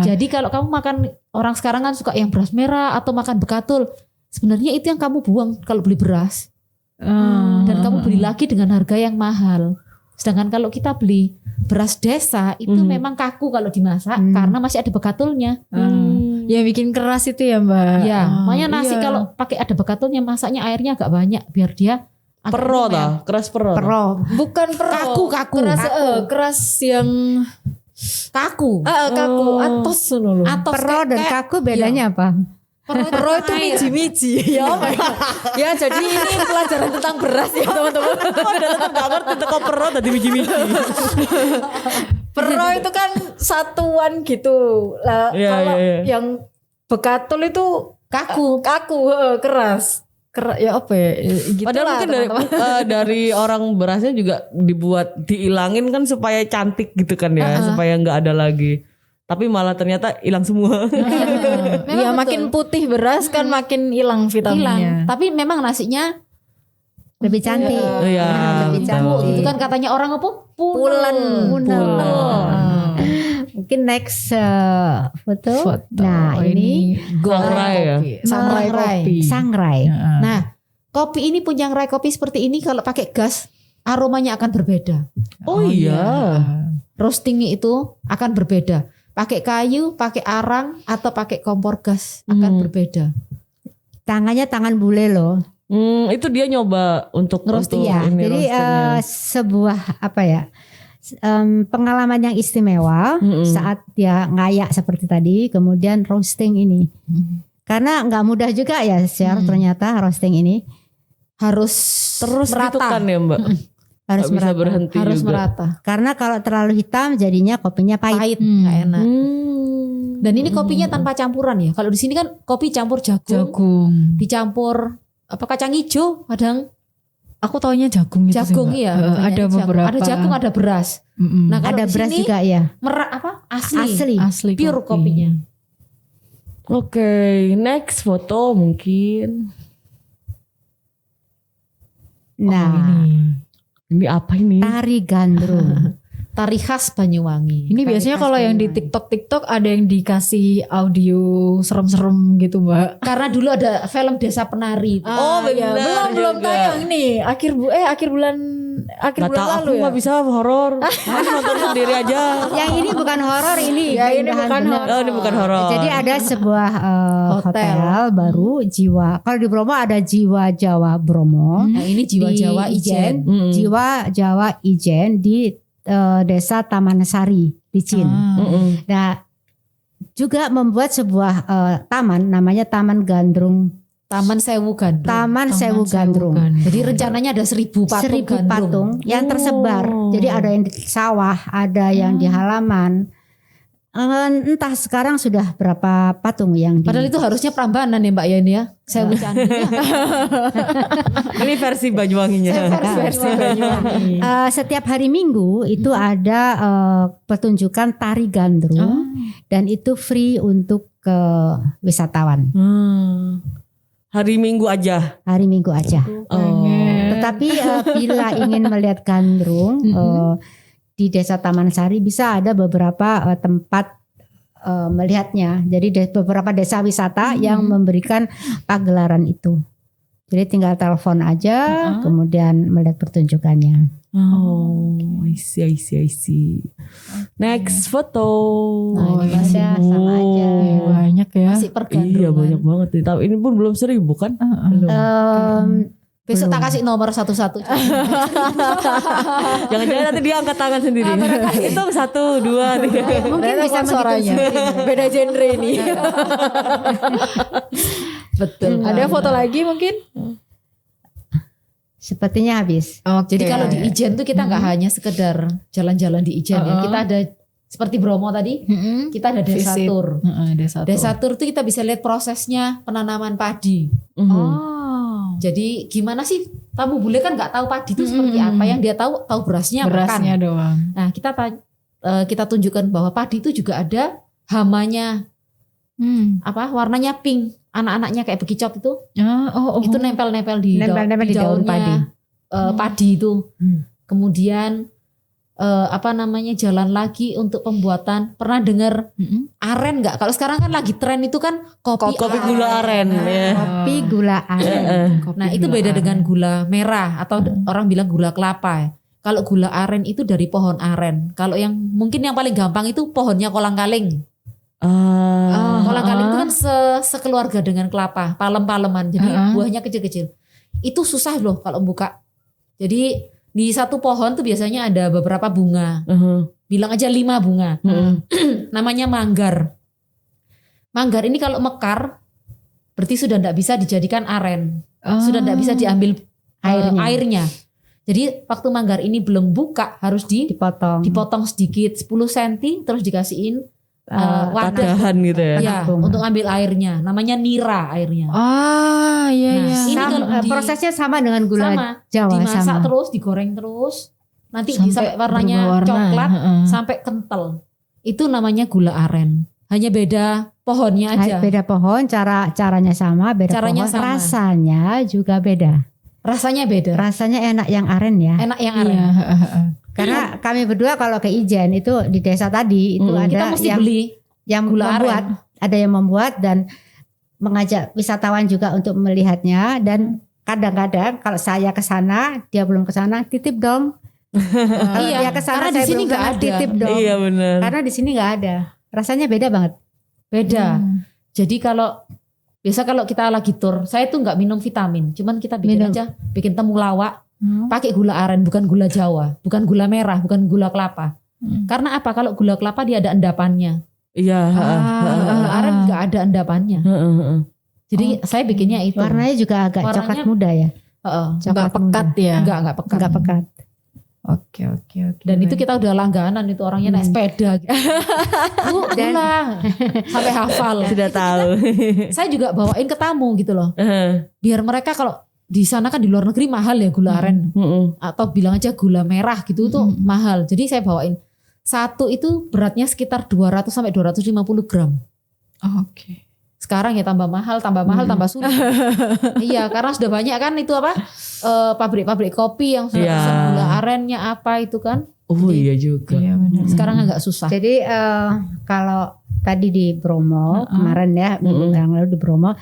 Jadi kalau kamu makan, orang sekarang kan suka yang beras merah atau makan bekatul, sebenarnya itu yang kamu buang kalau beli beras. Dan kamu beli lagi dengan harga yang mahal. Sedangkan kalau kita beli beras desa itu memang kaku kalau dimasak karena masih ada bekatulnya. Ya bikin keras itu ya Mbak. Ya, makanya nasi kalau pakai ada bekatulnya masaknya airnya agak banyak biar dia keras pero. Bukan pero. Kaku. Keras yang kaku. Kaku atos loh. Pero dan kaku bedanya apa? Pero itu miji-miji ya. Ya jadi ini pelajaran tentang beras ya teman-teman. Gak ngerti tentang pero tadi miji-miji. Pero itu kan satuan gitu lah. Kalau yang bekatul itu kaku, keras. Ya apa ya? Gitu. Padahal mungkin dari orang berasnya juga diilangin kan supaya cantik gitu kan ya, supaya nggak ada lagi. Tapi malah ternyata hilang semua. Ya makin putih beras kan makin hilang vitaminnya. Tapi memang nasinya lebih cantik. Lebih cantik. Itu kan katanya orang apa? Pulen. Mungkin next foto. Nah ini Sangrai. Nah kopi ini Punyangrai kopi seperti ini kalau pakai gas aromanya akan berbeda. Oh iya. Roastingnya itu akan berbeda. Pakai kayu, pakai arang atau pakai kompor gas akan berbeda. Tangannya tangan bule loh. Itu dia nyoba untuk roasting ya. Jadi sebuah pengalaman yang istimewa saat dia ngayak seperti tadi, kemudian roasting ini. Karena nggak mudah juga ya, ternyata roasting ini harus terus merata gitu kan ya Mbak. Harus merata. Berhenti harus juga. merata. Karena kalau terlalu hitam jadinya kopinya pahit, nggak enak. Dan ini kopinya tanpa campuran ya. Kalau di sini kan kopi campur jagung. Dicampur kacang hijau kadang. Aku taunya jagung itu. Jagung iya. Ada beberapa. Ada jagung, ada beras. Nah, kalau ada beras juga ya. Asli pure kopinya. Oke, next foto mungkin. Nah, ini apa ini? Tari gandrung. Tari khas Banyuwangi. Ini biasanya kalau yang di TikTok ada yang dikasih audio serem-serem gitu, Mbak. Karena dulu ada film Desa Penari. Benar. Belum tayang nih. Akhir bulan lalu aku ya. nggak bisa horor. Nonton sendiri aja. Yang ini bukan horor ini. Ya, ini bukan horor. Oh, ini bukan horor. Jadi ada sebuah hotel baru Jiwa. Kalau di Bromo ada Jiwa Jawa Bromo. Nah, ini Jiwa Di Jawa Ijen. Jiwa Jawa Ijen di Desa Taman Sari Licin. Nah, juga membuat sebuah taman namanya Taman Gandrung. Taman Sewu Gandrung. Taman Sewu Gandrung. Jadi rencananya ada 1.000 patung 1.000 patung yang tersebar. Jadi ada yang di sawah, ada yang di halaman. Entah sekarang sudah berapa patung yang di... Padahal itu harusnya Prambanan ya Mbak Yani ya. Sewu Candinya. Ini versi Banyuwanginya. Versi Banyuwangi. Setiap hari Minggu itu ada pertunjukan tari gandrung dan itu free untuk ke wisatawan. Hari Minggu aja. Hari Minggu aja. Tetapi bila ingin melihat gandrung di Desa Taman Sari bisa ada beberapa tempat melihatnya. Jadi beberapa desa wisata yang memberikan pagelaran itu. Jadi tinggal telepon aja, kemudian melihat pertunjukannya. I see. Next foto. Ini ada sama aja. Banyak ya. Masih pergandrungan. Iya banyak banget. Tapi ini pun belum 1.000 kan? Belum. Besok tak kasih nomor satu-satu. Jangan-jangan nanti dia angkat tangan sendiri. Itu 1, 2, 3. Mungkin bisa suaranya. Beda genre ini. Betul. Ada foto lagi mungkin? Sepertinya habis. Jadi kalau di Ijen tuh kita nggak hanya sekedar jalan-jalan di Ijen ya. Kita ada seperti Bromo tadi, kita ada desa tour. Desa tour tuh kita bisa lihat prosesnya penanaman padi. Jadi gimana sih tamu bule kan nggak tahu padi itu seperti apa, yang dia tahu berasnya makan. Doang. Nah kita tunjukkan bahwa padi itu juga ada hamanya, warnanya pink, anak-anaknya kayak bekicot itu, itu nempel-nempel di daun padi. Padi itu. Kemudian jalan lagi untuk pembuatan. Pernah dengar aren nggak? Kalau sekarang kan lagi tren itu kan kopi gula aren. Kopi gula aren. Nah itu beda dengan gula merah atau orang bilang gula kelapa. Kalau gula aren itu dari pohon aren. Kalau yang mungkin yang paling gampang itu pohonnya kolang-kaling. Kolang-kaling itu kan sekeluarga dengan kelapa, palem-paleman. Jadi buahnya kecil-kecil. Itu susah loh kalau buka. Jadi di satu pohon tuh biasanya ada beberapa bunga. Bilang aja 5 bunga. Namanya manggar. Manggar ini kalau mekar berarti sudah tidak bisa dijadikan aren. Sudah tidak bisa diambil airnya. Jadi waktu manggar ini belum buka harus dipotong sedikit 10 cm terus dikasihin wadahan gitu ya. Ya, untuk ambil airnya. Namanya nira airnya. Iya. Ini kalau prosesnya sama dengan gula Jawa. Dimasak terus, digoreng terus. Nanti sampai warnanya coklat sampai kental. Itu namanya gula aren. Hanya beda pohonnya aja. Beda pohon, caranya sama, caranya pohon. Sama. Rasanya juga beda. Rasanya beda. Rasanya enak yang aren ya. Enak yang aren. Karena kami berdua kalau ke Ijen itu di desa tadi itu ada kita mesti beli yang gula membuat, aren. Ada yang membuat dan mengajak wisatawan juga untuk melihatnya, dan kadang-kadang kalau saya ke sana dia belum ke sana, titip dong. Kalau dia ke sana saya belum ke sana, titip dong. Iya benar. Karena di sini nggak ada. Rasanya beda banget. Beda. Jadi kalau kita lagi tur, saya tuh nggak minum vitamin, cuman kita bikin temulawak. Pakai gula aren, bukan gula Jawa, bukan gula merah, bukan gula kelapa. Karena apa? Kalau gula kelapa dia ada endapannya. Iya. Aren nggak ada endapannya. Jadi saya bikinnya itu. Warnanya juga agak coklat muda ya. Nggak pekat ya. Nggak pekat. Nggak pekat. Oke. Dan itu kita udah langganan, itu orangnya naik sepeda. Gitu. Gula sampai hafal. Sudah tahu. Saya juga bawain ke tamu gitu loh. Biar mereka kalau di sana kan di luar negeri mahal ya gula aren, atau bilang aja gula merah gitu tuh mahal. Jadi saya bawain satu itu beratnya sekitar 200 sampai 250 gram. Oke. Sekarang ya tambah mahal, tambah sulit. Iya, karena sudah banyak kan itu pabrik-pabrik kopi yang sudah bisa gula arennya apa itu kan. Oh iya juga. Iya benar. Sekarang agak susah. Jadi kalau tadi di Bromo kemarin ya minggu yang lalu di Bromo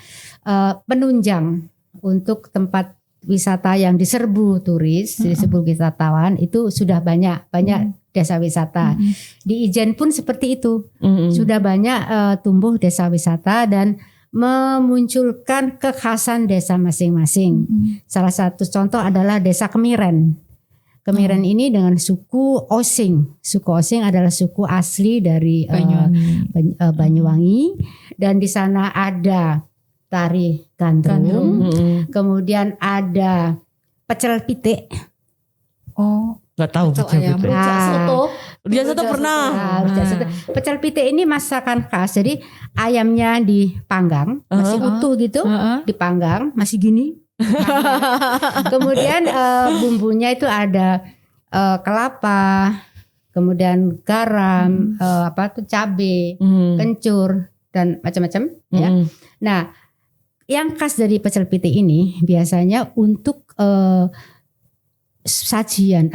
penunjang untuk tempat wisata yang diserbu turis, diserbu wisatawan itu sudah banyak desa wisata. Di Ijen pun seperti itu. Sudah banyak tumbuh desa wisata dan memunculkan kekhasan desa masing-masing. Salah satu contoh adalah Desa Kemiren. Kemiren ini dengan suku Osing. Suku Osing adalah suku asli dari Banyuwangi. Dan di sana ada tari gandrung. Kemudian ada pecel pitik. Oh, nggak tahu pecel pitik. Rujak soto pernah. Pecel pitik ini masakan khas. Jadi ayamnya dipanggang, masih utuh gitu, dipanggang, masih gini. Kemudian bumbunya itu ada kelapa, kemudian garam, cabai, kencur dan macam-macam. Ya. Nah, yang khas dari pecel pitik ini biasanya untuk sajian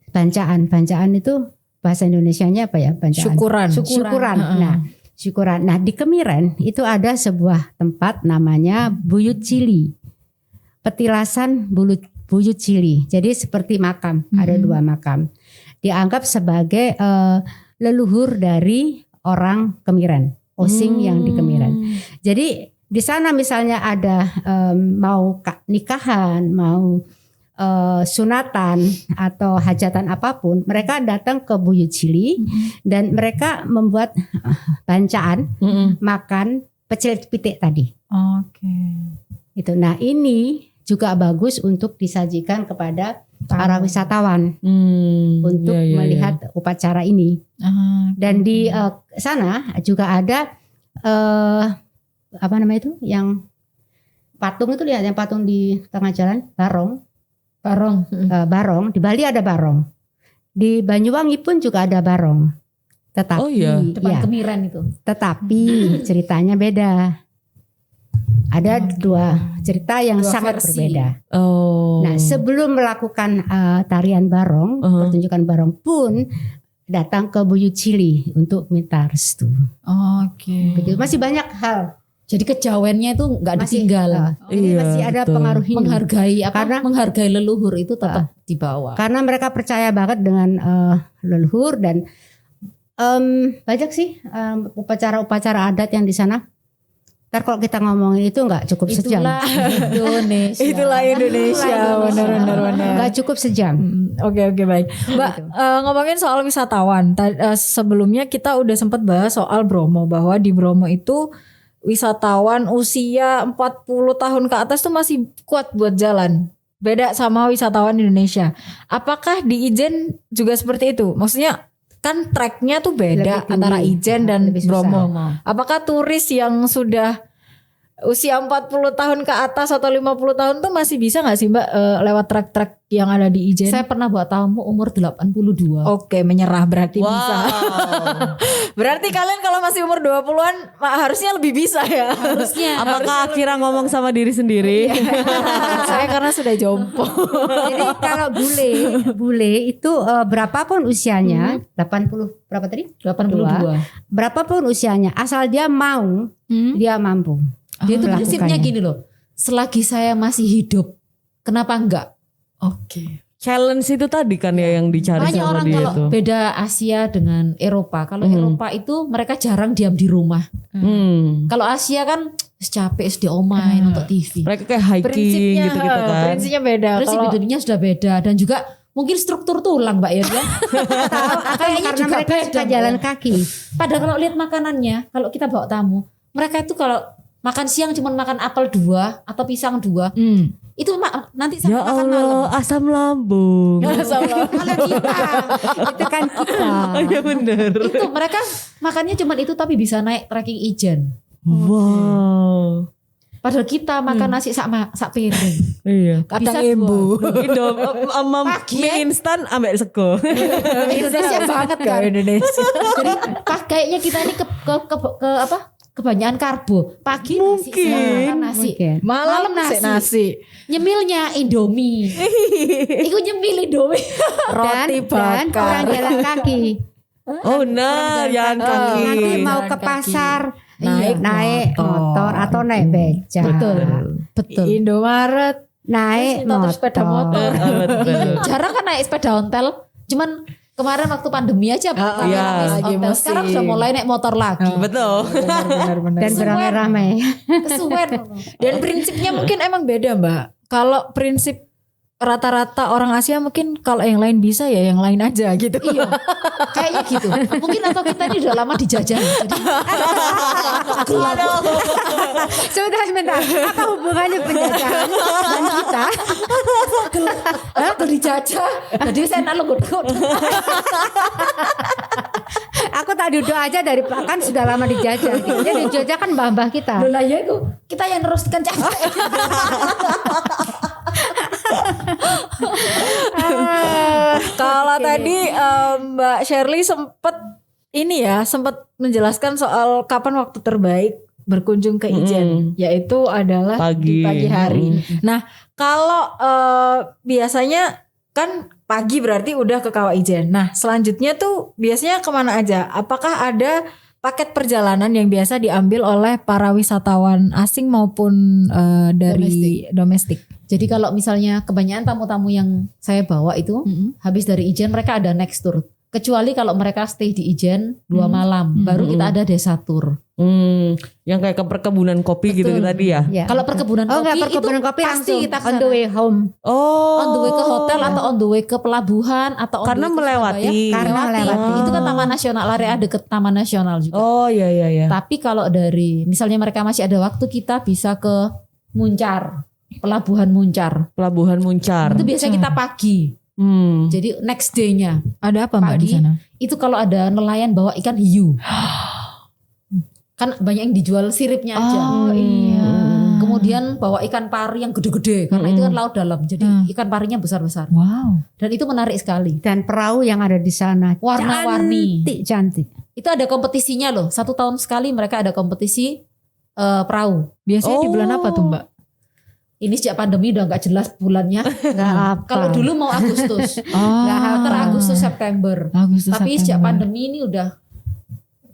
bancaan itu bahasa Indonesianya apa ya? Bancaan. Syukuran. Nah, syukuran. Nah, di Kemiren itu ada sebuah tempat namanya Buyut Cili. Petilasan Buyut Cili. Jadi seperti makam, ada 2 makam. Dianggap sebagai leluhur dari orang Kemiren, Osing yang di Kemiren. Jadi di sana misalnya ada mau nikahan, mau sunatan atau hajatan apapun, mereka datang ke Buyut Cili dan mereka membuat bancaan makan pecel pitik tadi. Oke. Itu. Nah, ini juga bagus untuk disajikan kepada para wisatawan untuk melihat upacara ini. Dan di sana juga ada yang patung itu, lihat yang patung di tengah jalan, barong. Barong, di Bali ada barong. Di Banyuwangi pun juga ada barong. Tetapi depan Kemiren itu. Tetapi ceritanya beda. Ada 2 cerita yang sangat berbeda. Nah, sebelum melakukan tarian barong, pertunjukan barong pun datang ke Buyut Cili untuk minta restu. Begitu. Masih banyak hal. Jadi kejawennya itu nggak ditinggal. Masih ada pengaruhnya. Menghargai leluhur itu tetap dibawa. Karena mereka percaya banget dengan leluhur dan banyak sih upacara-upacara adat yang di sana. Ntar kalau kita ngomongin itu nggak cukup sejam. Itulah Indonesia. Benar. Nggak cukup sejam. Oke, baik. Mbak, ngomongin soal wisatawan. Sebelumnya kita udah sempat bahas soal Bromo, bahwa di Bromo itu wisatawan usia 40 tahun ke atas tuh masih kuat buat jalan. Beda sama wisatawan Indonesia. Apakah di Ijen juga seperti itu? Maksudnya kan treknya tuh beda antara Ijen dan Bromo. Apakah turis yang sudah usia 40 tahun ke atas atau 50 tahun tuh masih bisa gak sih Mbak lewat trek-trek yang ada di Ijen? Saya pernah buat tamu umur 82. Oke, menyerah berarti bisa. Berarti kalian kalau masih umur 20-an harusnya lebih bisa ya. Harusnya. Apakah akhirnya ngomong sama diri sendiri? Saya karena sudah jompo. Jadi kalau bule itu berapapun usianya, 80 berapa tadi? 82. Berapapun usianya, asal dia mau, dia mampu. Dia tuh prinsipnya gini loh. Selagi saya masih hidup, kenapa enggak? Oke. Challenge itu tadi kan ya yang dicari banyak sama orang dia kalau itu. Beda Asia dengan Eropa. Kalau Eropa itu mereka jarang diam di rumah. Kalau Asia kan capek di omain untuk TV. Mereka kayak hiking gitu-gitu kan. Prinsipnya beda. Prinsip hidupnya sudah beda dan juga mungkin struktur tulang Mbak ya. Kayaknya juga mereka suka jalan kaki. Padahal kalau lihat makanannya, kalau kita bawa tamu, mereka itu kalau makan siang cuma makan apel 2 atau pisang 2. Itu nanti ya makan Allah, malam. asam lambung. Kalau kita, itu kan kita. Iya benar. Itu mereka makannya cuma itu tapi bisa naik trekking Ijen. Wow. Padahal kita makan nasi sak piring. Iya. Kadang embu. Sama mie instan ambek sego. Indonesia banget kan. Indonesia. Jadi kayaknya kita ini ke kebanyakan karbo. Pagi nasi, siang nasi, malam nasi. Nyemilnya Indomie. Iku nyemil Indomie. Roti dan bakar. orang jalan kaki. Oh nah, jalan kaki. Nanti mau ke Jalan pasar Naik motor atau naik beca. Betul. Indomaret. Naik Terus sepeda motor. Betul. Jarang kan naik sepeda ontel. Cuman kemarin waktu pandemi aja iya. Lagi ontel. Sekarang sudah mulai naik motor lagi. Betul. Benar. Dan beramai-ramai. Kesuwen. Dan prinsipnya mungkin emang beda Mbak. Kalau prinsip rata-rata orang Asia mungkin kalau yang lain bisa ya yang lain aja gitu. Iya, kayaknya gitu. Mungkin atau kita ini udah lama dijajah. Jadi Sebentar. Apa hubungannya penjajahan dan kita? aku dijajah. Jadi saya nak lunggut-lunggut. Aku tak duduk aja dari kan sudah lama dijajah. Jadi dijajah kan mbah-mbah kita. Lah ya itu kita yang teruskan capek. Kalau tadi Mbak Shirley sempat menjelaskan soal kapan waktu terbaik berkunjung ke Ijen, yaitu adalah di pagi hari. Nah, kalau biasanya kan pagi berarti udah ke Kawah Ijen. Nah, selanjutnya tuh biasanya kemana aja? Apakah ada paket perjalanan yang biasa diambil oleh para wisatawan asing maupun dari domestik? Jadi kalau misalnya kebanyakan tamu-tamu yang saya bawa itu habis dari Ijen mereka ada next tour. Kecuali kalau mereka stay di Ijen 2 malam, baru kita ada desa tour. Yang kayak ke perkebunan kopi gitu tadi ya. Ya. Kalau perkebunan kopi perkebunan itu kopi pasti langsung kita on the way home. Oh. on the way ke hotel atau on the way ke pelabuhan atau on Karena the way ke melewati. Surabaya. Karena melewati. Itu kan Taman Nasional, area deket Taman Nasional juga. Oh iya. Tapi kalau dari misalnya mereka masih ada waktu, kita bisa ke Muncar, Pelabuhan Muncar. Pelabuhan Muncar. Itu biasanya kita pagi. Jadi next day-nya Ada apa Mbak pagi, di sana? itu kalau ada nelayan bawa ikan hiu. Kan banyak yang dijual siripnya aja. Oh iya. Kemudian bawa ikan pari yang gede-gede karena itu kan laut dalam. Jadi ikan parinya besar-besar. Wow. Dan itu menarik sekali. Dan perahu yang ada di sana Warna-warni. cantik. Itu ada kompetisinya loh. 1 tahun sekali mereka ada kompetisi perahu. Biasanya di bulan apa tuh Mbak? Ini sejak pandemi udah nggak jelas bulannya. Nggak apa. Kalau dulu mau Agustus, antara Agustus September. Tapi sejak pandemi ini udah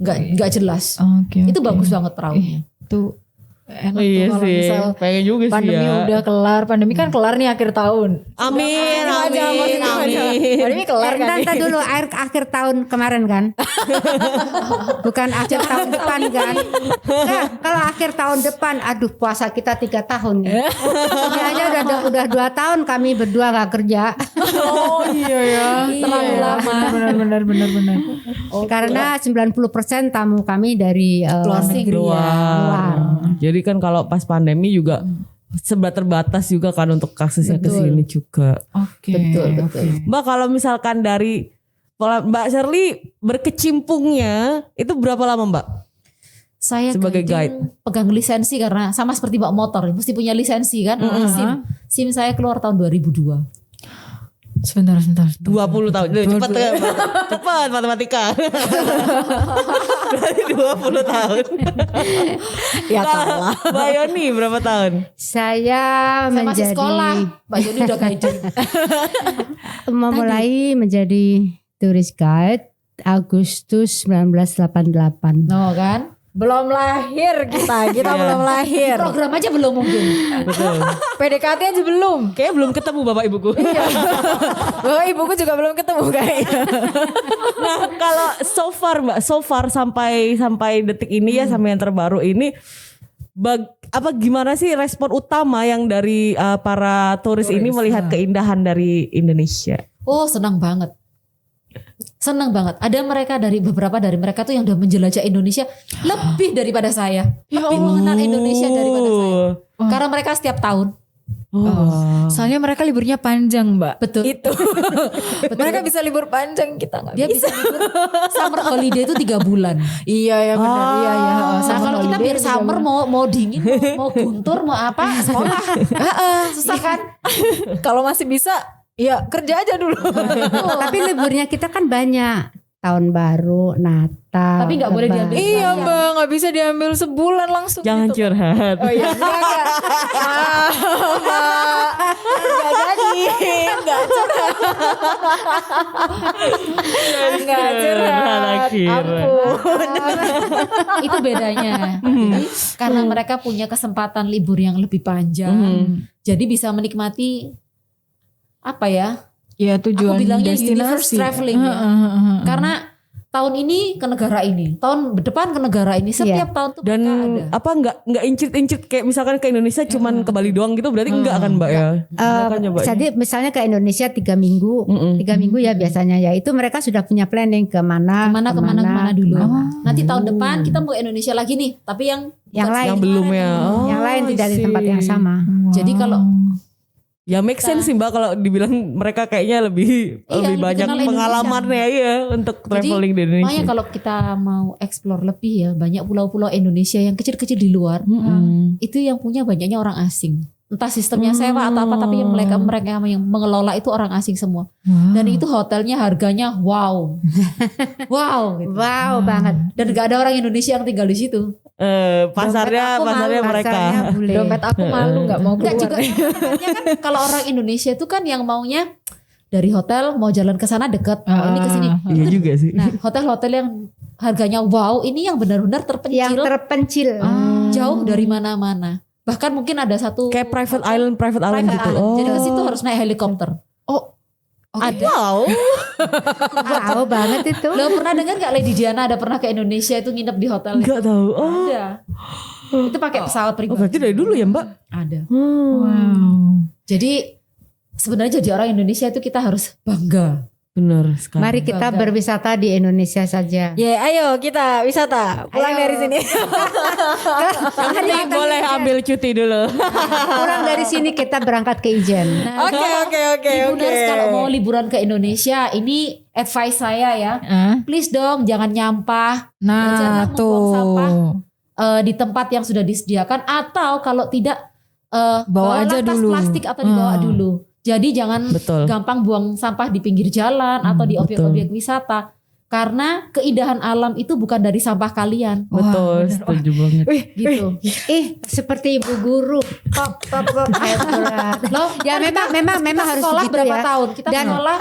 nggak jelas. Itu bagus banget perahunya. Itu enak Iya tuh kalau sih. misal Pengen juga sih pandemi ya. udah kelar. Pandemi kan kelar nih akhir tahun. Amin. Pandemi kelar kan. Nanti dulu akhir tahun kemarin kan. Bukan akhir tahun depan kan. Nah, kalau akhir tahun depan, aduh puasa kita 3 tahun. Ini aja udah 2 tahun kami berdua gak kerja. Oh iya ya. Terlalu lama. Benar. Karena 90% tamu kami dari Luar negeri ya. luar. Jadi kan kalau pas pandemi juga serba terbatas juga kan untuk kasusnya ke sini juga. Oke. Betul. Mbak kalau misalkan dari Mbak Shirley berkecimpungnya itu berapa lama Mbak? Saya Sebagai pegang lisensi karena sama seperti bawa motor, mesti punya lisensi kan. SIM saya keluar tahun 2002. Sebentar. 20 tahun. Cepat matematika. Berarti 20 tahun. Ya kalah. Mbak Yoni berapa tahun? Saya Saya masih menjadi sekolah. Mbak Yoni udah guiding. memulai menjadi tourist guide Agustus 1988. No kan? Belum lahir kita belum lahir. Program aja belum mungkin. Betul. PDKT aja belum. Kayaknya belum ketemu bapak ibuku. Bapak ibuku juga belum ketemu kayaknya. Nah kalau so far sampai detik ini ya sampai yang terbaru ini gimana sih respon utama yang dari para turis ini melihat keindahan dari Indonesia? Oh senang banget. Ada beberapa dari mereka tuh yang udah menjelajah Indonesia lebih daripada saya. Lebih mengenal Indonesia daripada saya. Karena mereka setiap tahun. Soalnya mereka liburnya panjang Mbak. Betul. Itu. Mereka bisa libur panjang, kita nggak Dia bisa libur summer holiday itu 3 bulan. Iya ya benar. Iya. Nah kalau kita biar summer mau dingin, mau guntur, mau apa sekolah. Susah kan? Kalau masih bisa ya kerja aja dulu. Tapi liburnya kita kan banyak. tahun baru, Natal. Tapi nggak boleh diambil. Iya Mbak, nggak bisa diambil sebulan langsung. Jangan gitu. curhat. Oh iya, enggak. Enggak jadi, enggak curhat. Enggak curhat. Ampun. Itu bedanya. Jadi karena mereka punya kesempatan libur yang lebih panjang, jadi bisa menikmati apa ya? Ya tujuan Aku bilangnya destinasi. universe traveling ya. Karena tahun ini ke negara ini, tahun depan ke negara ini, setiap tahun tuh Dan mereka ada. apa nggak incit-incit kayak misalkan ke Indonesia cuman ke Bali doang gitu, berarti enggak kan Mbak ya? Mereka nyoba. Jadi misalnya ke Indonesia 3 minggu, 3 minggu ya biasanya ya itu mereka sudah punya planning kemana dulu. Nanti tahun depan kita mau ke Indonesia lagi nih, tapi yang Yang lain yang belum ya. yang lain tidak di tempat yang sama. Jadi kalau Ya make sense sih Mbak kalau dibilang mereka kayaknya lebih lebih banyak kenal pengalamannya ya untuk traveling di Indonesia. makanya kalau kita mau explore lebih ya, banyak pulau-pulau Indonesia yang kecil-kecil di luar, itu yang punya banyaknya orang asing. Entah sistemnya sewa atau apa, tapi yang mereka yang mengelola itu orang asing semua. Dan itu hotelnya harganya wow, gitu. Wow banget. Dan gak ada orang Indonesia yang tinggal di situ. Pasarnya mereka. Dompet aku malu nggak mau Enggak keluar. juga makanya kan kalau orang Indonesia itu kan yang maunya dari hotel mau jalan ke sana deket, ini ke sini. Iya juga sih. Nah, hotel-hotel yang harganya wow ini yang benar-benar terpencil, Yang terpencil. jauh dari mana-mana. Bahkan mungkin ada satu Kayak private island gitu. Oh. Jadi ke situ harus naik helikopter. Ada. Wow. Wow banget itu. Lo pernah dengar gak Lady Diana ada pernah ke Indonesia itu nginep di hotel? Enggak tahu. Oh. Ada. Itu pakai pesawat pribadi. Berarti dari dulu ya Mbak? Ada. Wow. Jadi sebenarnya jadi orang Indonesia itu kita harus bangga. Benar sekali. Mari kita berwisata di Indonesia saja. Ya, ayo kita wisata. Pulang Ayo. dari sini. Yang boleh ambil cuti dulu. Pulang dari sini kita berangkat ke Ijen. Oke. Ibu Nurse kalau mau liburan ke Indonesia, ini advice saya ya. Please dong jangan nyampah. Nah, Jangan membuang sampah tuh. di tempat yang sudah disediakan, atau kalau tidak Bawa aja tas dulu. plastik atau dibawa dulu. Jadi jangan Betul. gampang buang sampah di pinggir jalan atau di objek-objek wisata. Karena keindahan alam itu bukan dari sampah kalian. Betul, setuju banget. Gitu. Seperti ibu guru. Pop. Loh, Ya memang harus sekolah begitu berapa ya. tahun? Kita Dan sekolah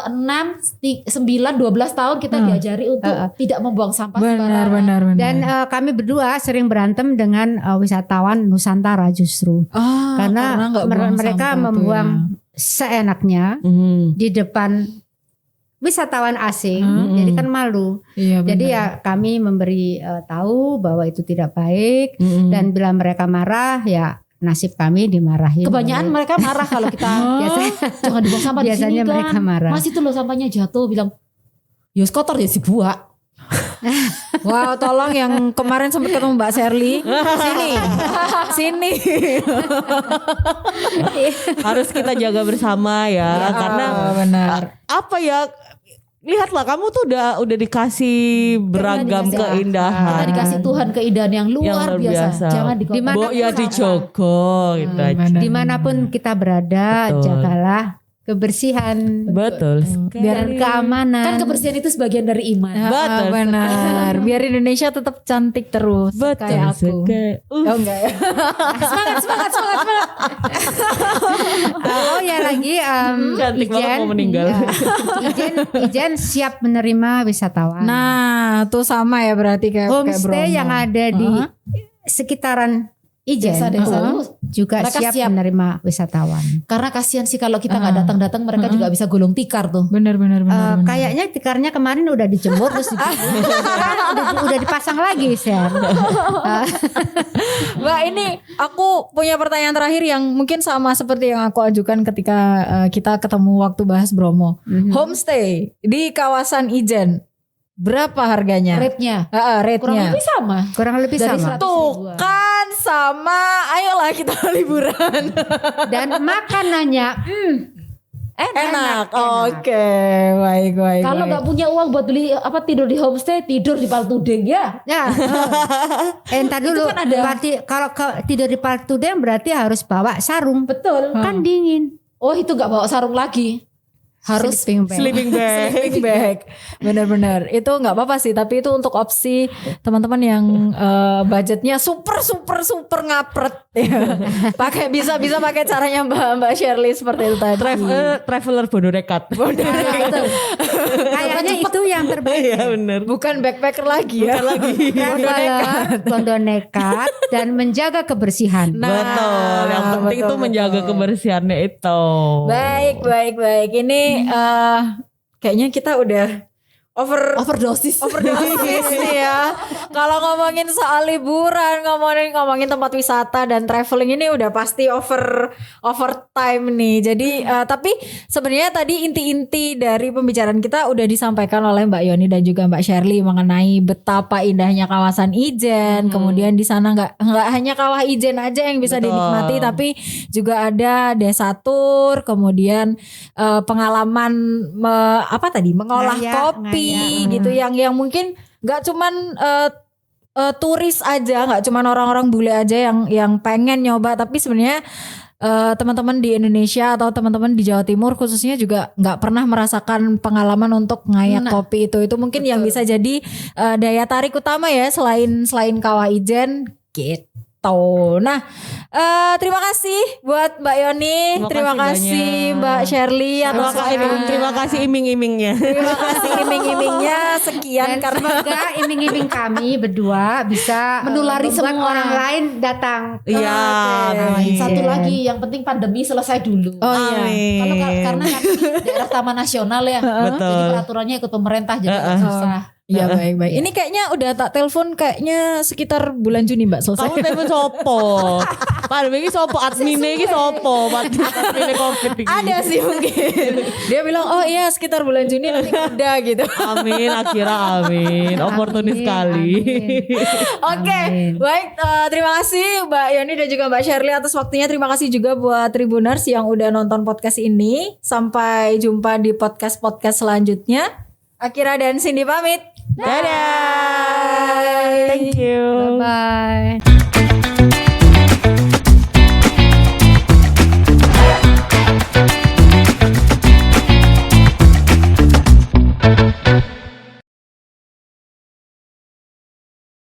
6, 9, 12 tahun kita diajari untuk tidak membuang sampah sembarangan. Benar. Dan kami berdua sering berantem dengan wisatawan Nusantara justru. Karena nggak buang mereka sampah tuh membuang ya. seenaknya di depan wisatawan asing. Jadi kan malu. Iya, Jadi benar. ya kami memberi tahu bahwa itu tidak baik. Dan bila mereka marah ya nasib kami dimarahin. Kebanyakan mereka marah kalau kita jangan dibuang sampah di sini Biasanya kan. mereka marah. Mas itu loh sampahnya jatuh, bilang yos kotor ya dibuang. Wow, tolong yang kemarin sempat ketemu Mbak Sherly. Sini. Harus kita jaga bersama ya, karena benar. apa ya? Lihatlah kamu tuh udah dikasih beragam Kita keindahan. dikasih Tuhan keindahan yang luar biasa. Jangan dikotor. Dimana Bo ya dijogo gitu aja. Dimanapun kita berada, Betul. jagalah kebersihan Betul sekali. dan keamanan. Kan kebersihan itu sebagian dari iman. Betul Benar. Biar Indonesia tetap cantik terus Betul kayak aku. sekali. Oh enggak ya. Semangat. Oh ya lagi Cantik banget mau meninggal. Ijen siap menerima wisatawan. Nah, tuh sama ya berarti kayak Homestay Bromo. yang ada di sekitaran Ijen Desa-desa itu juga mereka siap menerima wisatawan. karena kasihan sih kalau kita nggak datang-datang, mereka juga bisa gulung tikar tuh. Benar. Kayaknya tikarnya kemarin udah dijemur terus udah dipasang lagi, Sher. Mbak, ini aku punya pertanyaan terakhir yang mungkin sama seperti yang aku ajukan ketika kita ketemu waktu bahas Bromo. Homestay di kawasan Ijen. Berapa harganya? Rate-nya kurang Rate-nya. lebih sama. Kurang lebih Dari sama. 100 Tuh ribuan. kan sama. Ayolah kita liburan. Dan makanannya Enak. Oke, baik. Kalau nggak punya uang buat beli tidur di homestay, tidur di Paltudeng ya. Ya, entar dulu. Itu kan ada. Berarti kalau tidur di Paltudeng berarti harus bawa sarung. Betul. Kan dingin. Oh itu nggak bawa sarung lagi. harus sleeping bag. Benar-benar itu nggak apa-apa sih, tapi itu untuk opsi teman-teman yang budgetnya super ngapret ya. bisa pakai caranya Mbak Shirley seperti itu tadi. Traveler bodoh nekat. Kayaknya itu yang terbaik. Iya benar. Bukan backpacker lagi ya. Traveler bodoh nekat dan menjaga kebersihan. Betul. Yang penting itu menjaga kebersihannya itu. Baik. Ini kayaknya kita udah overdosis nih ya. Kalau ngomongin soal liburan, ngomongin tempat wisata dan traveling ini udah pasti overtime nih. Jadi tapi sebenarnya tadi inti-inti dari pembicaraan kita udah disampaikan oleh Mbak Yoni dan juga Mbak Shirley mengenai betapa indahnya kawasan Ijen. Kemudian di sana nggak hanya kawah Ijen aja yang bisa dinikmati, tapi juga ada desa tur, kemudian pengalaman mengolah kopi gitu yang mungkin nggak cuman turis aja, nggak cuman orang-orang bule aja yang pengen nyoba, tapi sebenarnya teman-teman di Indonesia atau teman-teman di Jawa Timur khususnya juga nggak pernah merasakan pengalaman untuk ngayak kopi itu mungkin yang bisa jadi daya tarik utama ya selain Kawah Ijen gitu. Nah, terima kasih buat Mbak Yoni, terima kasih Mbak Shirley atas terima kasih iming-imingnya. Terima kasih iming-imingnya sekian. Dan semoga iming-iming kami berdua bisa menulari semua orang lain datang. Iya. Satu lagi yang penting pandemi selesai dulu. Oh iya. Kalau karena kan daerah Taman Nasional ya. Betul. Jadi peraturannya ikut pemerintah jadi susah. Iya baik. Ini kayaknya udah tak telepon kayaknya sekitar bulan Juni Mbak selesai. Kamu telepon sopo? Pandemi ini sopo, adminnya ini sopo, adminnya COVID ini. Ada sih mungkin. Dia bilang oh iya sekitar bulan Juni nanti udah gitu. Amin, amin. Oportunis sekali. Oke, baik. Terima kasih Mbak Yoni dan juga Mbak Shirley atas waktunya. Terima kasih juga buat Tribuners yang udah nonton podcast ini. Sampai jumpa di podcast selanjutnya. Akira dan Cindy pamit. Dadah. Thank you.